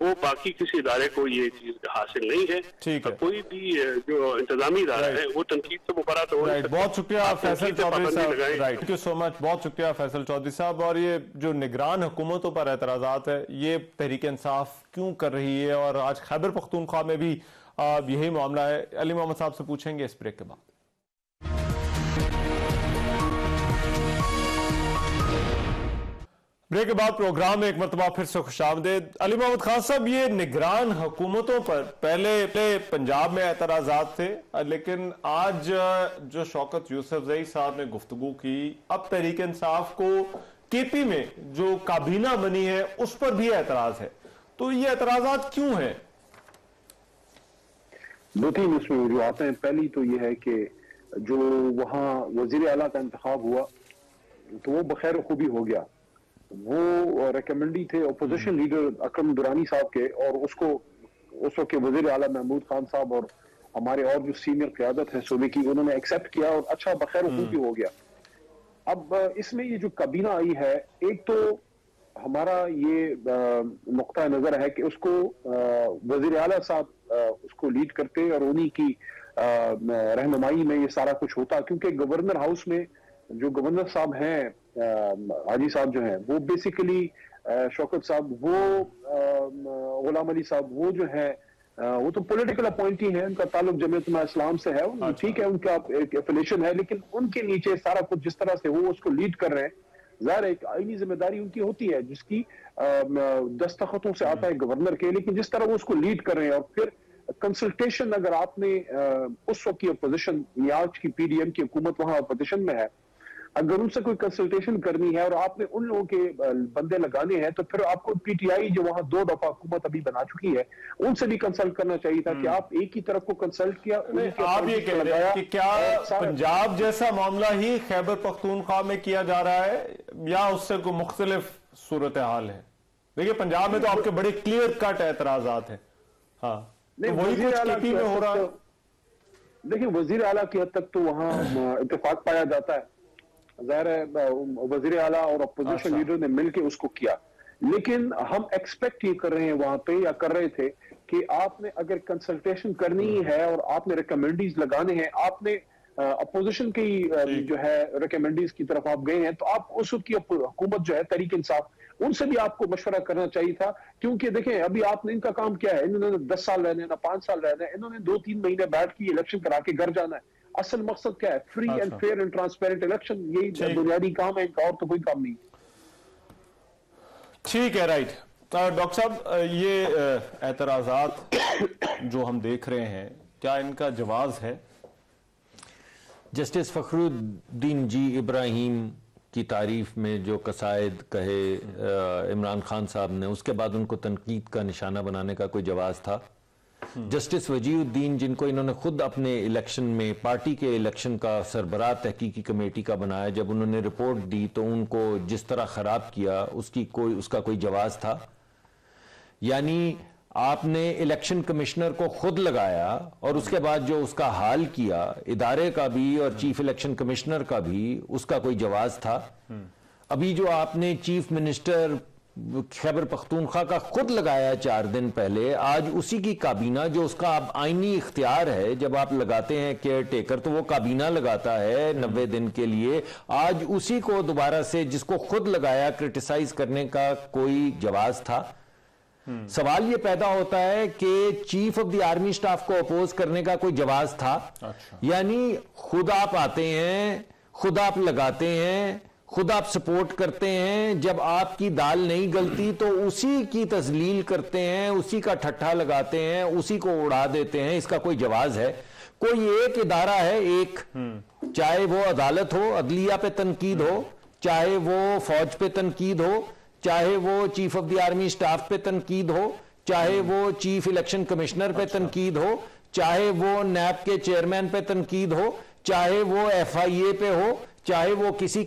[SPEAKER 11] वो बाकी किसी इदारे को ये चीज हासिल नहीं है।
[SPEAKER 1] ठीक है।
[SPEAKER 11] कोई भी जो इंतजामी इदारा है वो तनकीद से मुबर्रा तो हो नहीं सकता।
[SPEAKER 1] बहुत शुक्रिया फैसल चौधरी साहब,
[SPEAKER 11] लगाएं।
[SPEAKER 1] थैंक यू सो मच, बहुत शुक्रिया फैसल चौधरी साहब। और ये जो निगरान हुकूमतों पर एतराज़ात है, ये तहरीक इंसाफ क्यों कर रही है, और आज खैबर पख्तूनख्वा में भी यही मामला है। अली मोहम्मद साहब से पूछेंगे इस ब्रेक के बाद। ब्रेक के बाद प्रोग्राम में एक मरतबा फिर से खुशामदीद। अली मोहम्मद खान साहब, ये निगरान हुकूमतों पर पहले पंजाब में एतराज़ात थे, लेकिन आज जो शौकत यूसुफजई साहब ने गुफ्तगू की, अब तहरीक इंसाफ को केपी में जो काबीना बनी है उस पर भी एतराज है, तो ये एतराज़ात क्यों है?
[SPEAKER 9] दो तीन इसमें जो आते हैं। पहली तो ये है कि जो वहाँ वजीर आला का इंतखाब हुआ तो वो बखैर खूबी हो गया। वो रिकमेंडी थे अपोजिशन लीडर अकरम दुरानी साहब के, और उसको उस वक्त के वजीर आला महमूद खान साहब और हमारे और जो सीनियर क़यादत है सूबे की, उन्होंने एक्सेप्ट किया और अच्छा बखैर खूबी हो गया। अब इसमें ये जो काबीना आई है, एक तो हमारा ये नुक्ता नजर है कि उसको वजीर आला साहब उसको लीड करते और उन्हीं की रहनुमाई में ये सारा कुछ होता, क्योंकि गवर्नर हाउस में जो गवर्नर साहब हैं हाजी साहब जो हैं, वो बेसिकली शौकत साहब, वो गुलाम अली साहब, वो जो है वो तो पॉलिटिकल अपॉइंटी है, उनका ताल्लुक जमीयत इस्लाम से है, ठीक है, उनका एक एफिलिएशन है, लेकिन उनके नीचे सारा कुछ जिस तरह से वो उसको लीड कर रहे हैं, ज़ाहिर एक आईनी जिम्मेदारी उनकी होती है जिसकी दस्तखतों से आता है गवर्नर के, लेकिन जिस तरह वो उसको लीड कर रहे हैं। और फिर कंसल्टेशन, अगर आपने उस वक्त की अपोजिशन या आज की पीडीएम की हुकूमत वहां अपोजिशन में है, अगर उनसे कोई कंसल्टेशन करनी है और आपने उन लोगों के बंदे लगाने हैं, तो फिर आपको पीटीआई जो वहां 2 दफा हुकूमत अभी बना चुकी है, उनसे भी कंसल्ट करना चाहिए था कि आप एक ही तरफ को कंसल्ट किया।
[SPEAKER 1] आप ये कह रहे हैं कि क्या पंजाब जैसा मामला ही खैबर पख्तूनख्वा में किया जा रहा है या उससे कोई मुख्तलिफ सूरत हाल है? देखिए पंजाब में तो आपके बड़े क्लियर कट एतराजात हैं। हाँ, तो वही कुछ केपी में हो रहा है।
[SPEAKER 9] देखिए वजीर आला की हद तक तो वहां इत्तेफाक पाया जाता है, ज़ाहिर है वजीर आला और अपोजिशन लीडर ने मिलकर उसको किया, लेकिन हम एक्सपेक्ट ये कर रहे हैं वहां पे, या कर रहे थे कि आपने अगर कंसल्टेशन करनी है और आपने रिकमेंडीज लगाने हैं, आपने अपोजिशन की जो है रिकमेंडीज की तरफ आप गए हैं, तो आप उस की हुकूमत जो है तहरीक इंसाफ, उनसे भी आपको मशवरा करना चाहिए था। क्योंकि देखें अभी आपने इनका काम क्या है, इन्होंने 10 साल रहने, ना 5 साल रहना है, इन्होंने 2-3 महीने बैठ के इलेक्शन करा के घर जाना है। असल मकसद क्या है? Free and fair and transparent election, यही बुनियादी काम है इनका, और तो कोई काम नहीं।
[SPEAKER 1] ठीक है, राइट। डॉक्टर साहब, ये एतराजात जो हम देख रहे हैं, क्या इनका जवाब है?
[SPEAKER 8] जस्टिस फखरुद्दीन जी इब्राहिम की तारीफ में जो कसायद कहे इमरान खान साहब ने, उसके बाद उनको तनकीद का निशाना बनाने का कोई जवाब था? जस्टिस वजीउद्दीन, जिनको इन्होंने खुद अपने इलेक्शन में पार्टी के इलेक्शन का सरबराह तहकीकी कमेटी का बनाया, जब उन्होंने रिपोर्ट दी तो उनको जिस तरह खराब किया उसका कोई जवाब था? यानी आपने इलेक्शन कमिश्नर को खुद लगाया और उसके बाद जो उसका हाल किया, इदारे का भी और चीफ इलेक्शन कमिश्नर का भी, उसका कोई जवाब था? अभी जो आपने चीफ मिनिस्टर खैबर पख्तूनख्वा का खुद लगाया 4 दिन पहले, आज उसी की काबीना, जो उसका अब आईनी इख्तियार है, जब आप लगाते हैं केयर टेकर तो वो काबीना लगाता है 90 दिन के लिए, आज उसी को दोबारा से जिसको खुद लगाया क्रिटिसाइज करने का कोई जवाब था? सवाल ये पैदा होता है कि chief of the army staff को अपोज करने का कोई जवाब था? अच्छा। यानी खुद आप आते हैं, खुद आप लगाते हैं, खुद आप सपोर्ट करते हैं, जब आपकी दाल नहीं गलती तो उसी की तजलील करते हैं, उसी का ठट्ठा लगाते हैं, उसी को उड़ा देते हैं। इसका कोई जवाब है? कोई एक इदारा है, एक, चाहे वो अदालत हो, अदलिया पे तनकीद हो, चाहे वो फौज पे तनकीद हो, चाहे वो chief of the army staff पे तनकीद हो, चाहे वो चीफ इलेक्शन कमिश्नर पे तनकीद हो, चाहे वो नैब के चेयरमैन पे तनकीद हो, चाहे वो FIA पे हो, चाहे वो किसी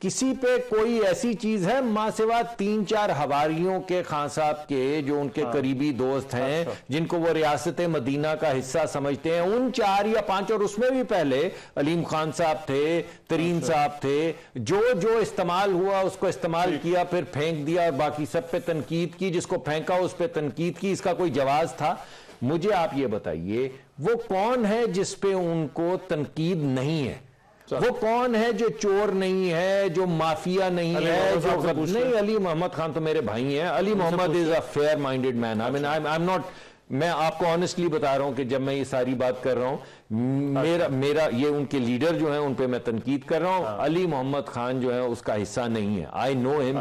[SPEAKER 8] کسی پہ کوئی ایسی چیز ہے ماں سوا 3-4 حواریوں کے خان صاحب کے جو ان کے قریبی دوست ہیں جن کو وہ ریاست مدینہ کا حصہ سمجھتے ہیں، ان 4 یا 5 اور اس میں بھی پہلے علیم خان صاحب تھے، ترین صاحب تھے، جو استعمال ہوا اس کو استعمال کیا پھر پھینک دیا اور باقی سب پہ تنقید کی، جس کو پھینکا اس پہ تنقید کی، اس کا کوئی جواز تھا؟ مجھے آپ یہ بتائیے وہ کون ہے جس پہ ان کو تنقید نہیں ہے؟ وہ کون ہے جو چور نہیں ہے، جو مافیا نہیں ہے، جو نہیں؟ علی محمد خان تو میرے بھائی ہیں. Ali Muhammad is a fair minded man. I mean I am not, میں آپ کو آنیسٹلی بتا رہا ہوں کہ جب میں یہ ساری بات کر رہا ہوں میرا یہ ان کے لیڈر جو ہیں ان پہ میں تنقید کر رہا ہوں. علی محمد خان جو ہے اس کا حصہ نہیں ہے. آئی نو ہم،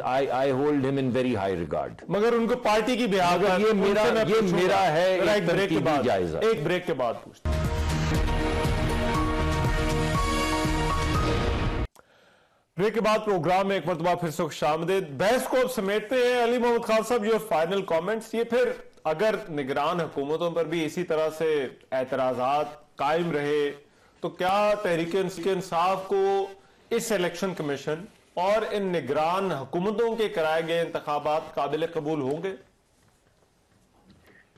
[SPEAKER 8] آئی ہولڈ ہم ان ویری ہائی ریگارڈ.
[SPEAKER 1] مگر ان کو پارٹی کی بہار
[SPEAKER 8] یہ میرا ہے ایک تنقیدی جائزہ.
[SPEAKER 1] ایک بریک کے بعد پوچھتے ہیں. بریک کے بعد پروگرام میں ایک مرتبہ پھر سے خوشامدید. بحث کو سمیٹتے ہیں. علی محمد خان صاحب، یور فائنل کامنٹس. یہ پھر اگر نگران حکومتوں پر بھی اسی طرح سے اعتراضات قائم رہے تو کیا تحریک انصاف کو اس الیکشن کمیشن اور ان نگران حکومتوں کے کرائے گئے انتخابات قابل قبول ہوں گے؟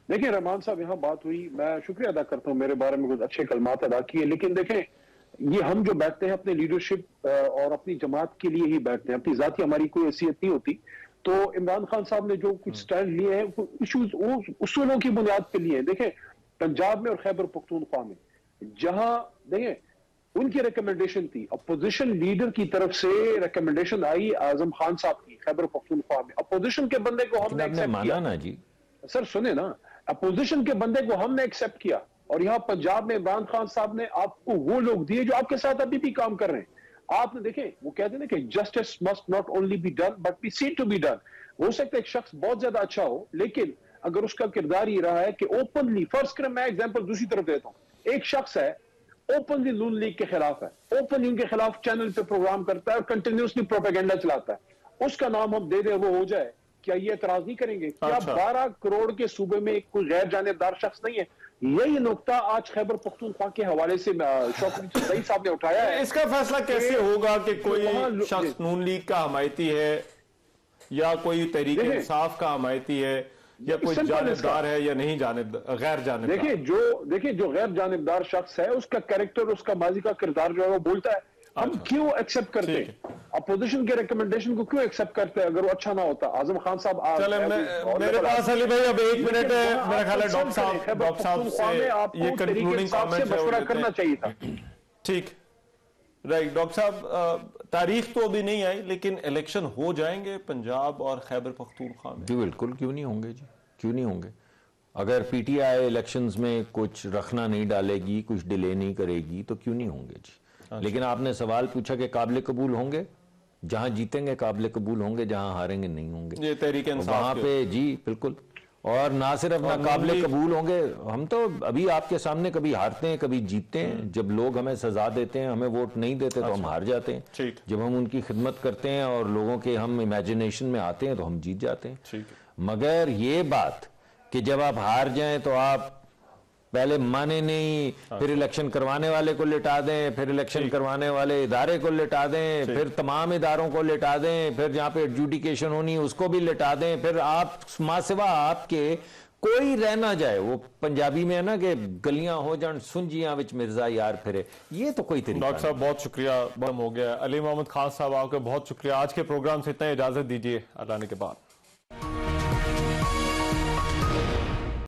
[SPEAKER 9] دیکھیں رحمان صاحب، یہاں بات ہوئی، میں شکریہ ادا کرتا ہوں، میرے بارے میں کچھ اچھے کلمات ادا کیے، لیکن دیکھیں یہ ہم جو بیٹھتے ہیں اپنے لیڈرشپ اور اپنی جماعت کے لیے ہی بیٹھتے ہیں، اپنی ذاتی ہماری کوئی حیثیت نہیں ہوتی. تو عمران خان صاحب نے جو کچھ سٹینڈ لیے ہیں ایشوز اصولوں کی بنیاد پہ لیے ہیں. دیکھیں پنجاب میں اور خیبر پختونخوا میں جہاں دیکھیں ان کی ریکمنڈیشن تھی، اپوزیشن لیڈر کی طرف سے ریکمنڈیشن آئی اعظم خان صاحب کی خیبر پختونخوا میں. اپوزیشن کے بندے کو ہم نے ایکسپٹ کیا.
[SPEAKER 8] نا جی
[SPEAKER 9] سر سنیں نا، اپوزیشن کے بندے کو ہم نے ایکسپٹ کیا اور یہاں پنجاب میں عمران خان صاحب نے آپ کو وہ لوگ دیے جو آپ کے ساتھ ابھی بھی کام کر رہے ہیں. آپ نے دیکھیں وہ کہتے ہیں کہ justice must not only be done but be seen to be done. ہو سکتا ہے ایک شخص بہت زیادہ اچھا ہو، لیکن اگر اس کا کردار یہ رہا ہے کہ اوپنلی، فرض کریں میں ایگزامپل دوسری طرف دیتا ہوں، ایک شخص ہے اوپنلی نون لیگ کے خلاف ہے، اوپنلی ان کے خلاف چینل پہ پروگرام کرتا ہے اور کنٹینیوسلی پروپیگنڈا چلاتا ہے، اس کا نام ہم دے دیں وہ ہو جائے، کیا یہ اعتراض نہیں کریں گے؟ کیا 12 کروڑ کے صوبے میں کوئی غیر جانبدار شخص نہیں ہے؟ یہی نقطہ آج خیبر پختونخوا کے حوالے سے شوکت صحیح صاحب نے اٹھایا ہے.
[SPEAKER 1] اس کا فیصلہ کیسے ہوگا کہ کوئی شخص نون لیگ کا حمایتی ہے یا کوئی تحریک انصاف کا حمایتی ہے یا کوئی جانبدار ہے یا نہیں غیر جانبدار؟
[SPEAKER 9] دیکھیں جو غیر جانبدار شخص ہے اس کا کریکٹر، اس کا ماضی کا کردار جو ہے وہ بولتا ہے. ہم کیوں ایکسپٹ کرتے ہیں اپوزیشن کے ریکمنڈیشن کو؟ کیوں ایکسپٹ کرتے ہیں اگر وہ اچھا نہ ہوتا؟ اعظم خان صاحب
[SPEAKER 1] میرے پاس علی بھائی اب 1 منٹ ہے، میرا خیال ہے ڈاکٹر صاحب سے یہ کنکلوڈنگ کامنٹ
[SPEAKER 9] مشورہ کرنا چاہیے تھا.
[SPEAKER 1] ٹھیک رائٹ. ڈاکٹر صاحب تاریخ تو ابھی نہیں آئی لیکن الیکشن ہو جائیں گے پنجاب اور خیبر پختونخوا میں؟
[SPEAKER 8] جی بالکل، کیوں نہیں ہوں گے جی، کیوں نہیں ہوں گے. اگر پی ٹی آئی الیکشنز میں کچھ رکھنا نہیں ڈالے گی، کچھ ڈیلے نہیں کرے گی تو کیوں نہیں ہوں گے جی. لیکن آپ نے سوال پوچھا کہ قابل قبول ہوں گے، جہاں جیتیں گے قابل قبول ہوں گے، جہاں ہاریں گے نہیں ہوں گے.
[SPEAKER 1] یہ تحریک انصاف
[SPEAKER 8] وہاں پہ جی بالکل. اور نہ صرف نہ قابل قبول ہوں گے، ہم تو ابھی آپ کے سامنے کبھی ہارتے ہیں کبھی جیتتے ہیں. جب لوگ ہمیں سزا دیتے ہیں، ہمیں ووٹ نہیں دیتے تو ہم ہار جاتے ہیں. جب ہم ان کی خدمت کرتے ہیں اور لوگوں کے ہم امیجنیشن میں آتے ہیں تو ہم جیت جاتے ہیں. مگر یہ بات کہ جب آپ ہار جائیں تو آپ پہلے مانے نہیں، پھر الیکشن کروانے والے کو لٹا دیں، پھر الیکشن کروانے والے ادارے کو لٹا دیں، پھر تمام اداروں کو لٹا دیں، پھر جہاں پہ ایڈجوڈیکیشن ہونی اس کو بھی لٹا دیں، پھر آپ ماں سوا آپ کے کوئی رہ نہ جائے. وہ پنجابی میں ہے نا کہ گلیاں ہو جان سنجیاں وچ مرزا یار پھرے. یہ تو کوئی طریقہ.
[SPEAKER 1] ڈاکٹر صاحب بہت شکریہ، بہت ہو گیا. علی محمد خان صاحب آپ کا بہت شکریہ. آج کے پروگرام سے اتنا اجازت دیجیے، اللہ نے کے بعد.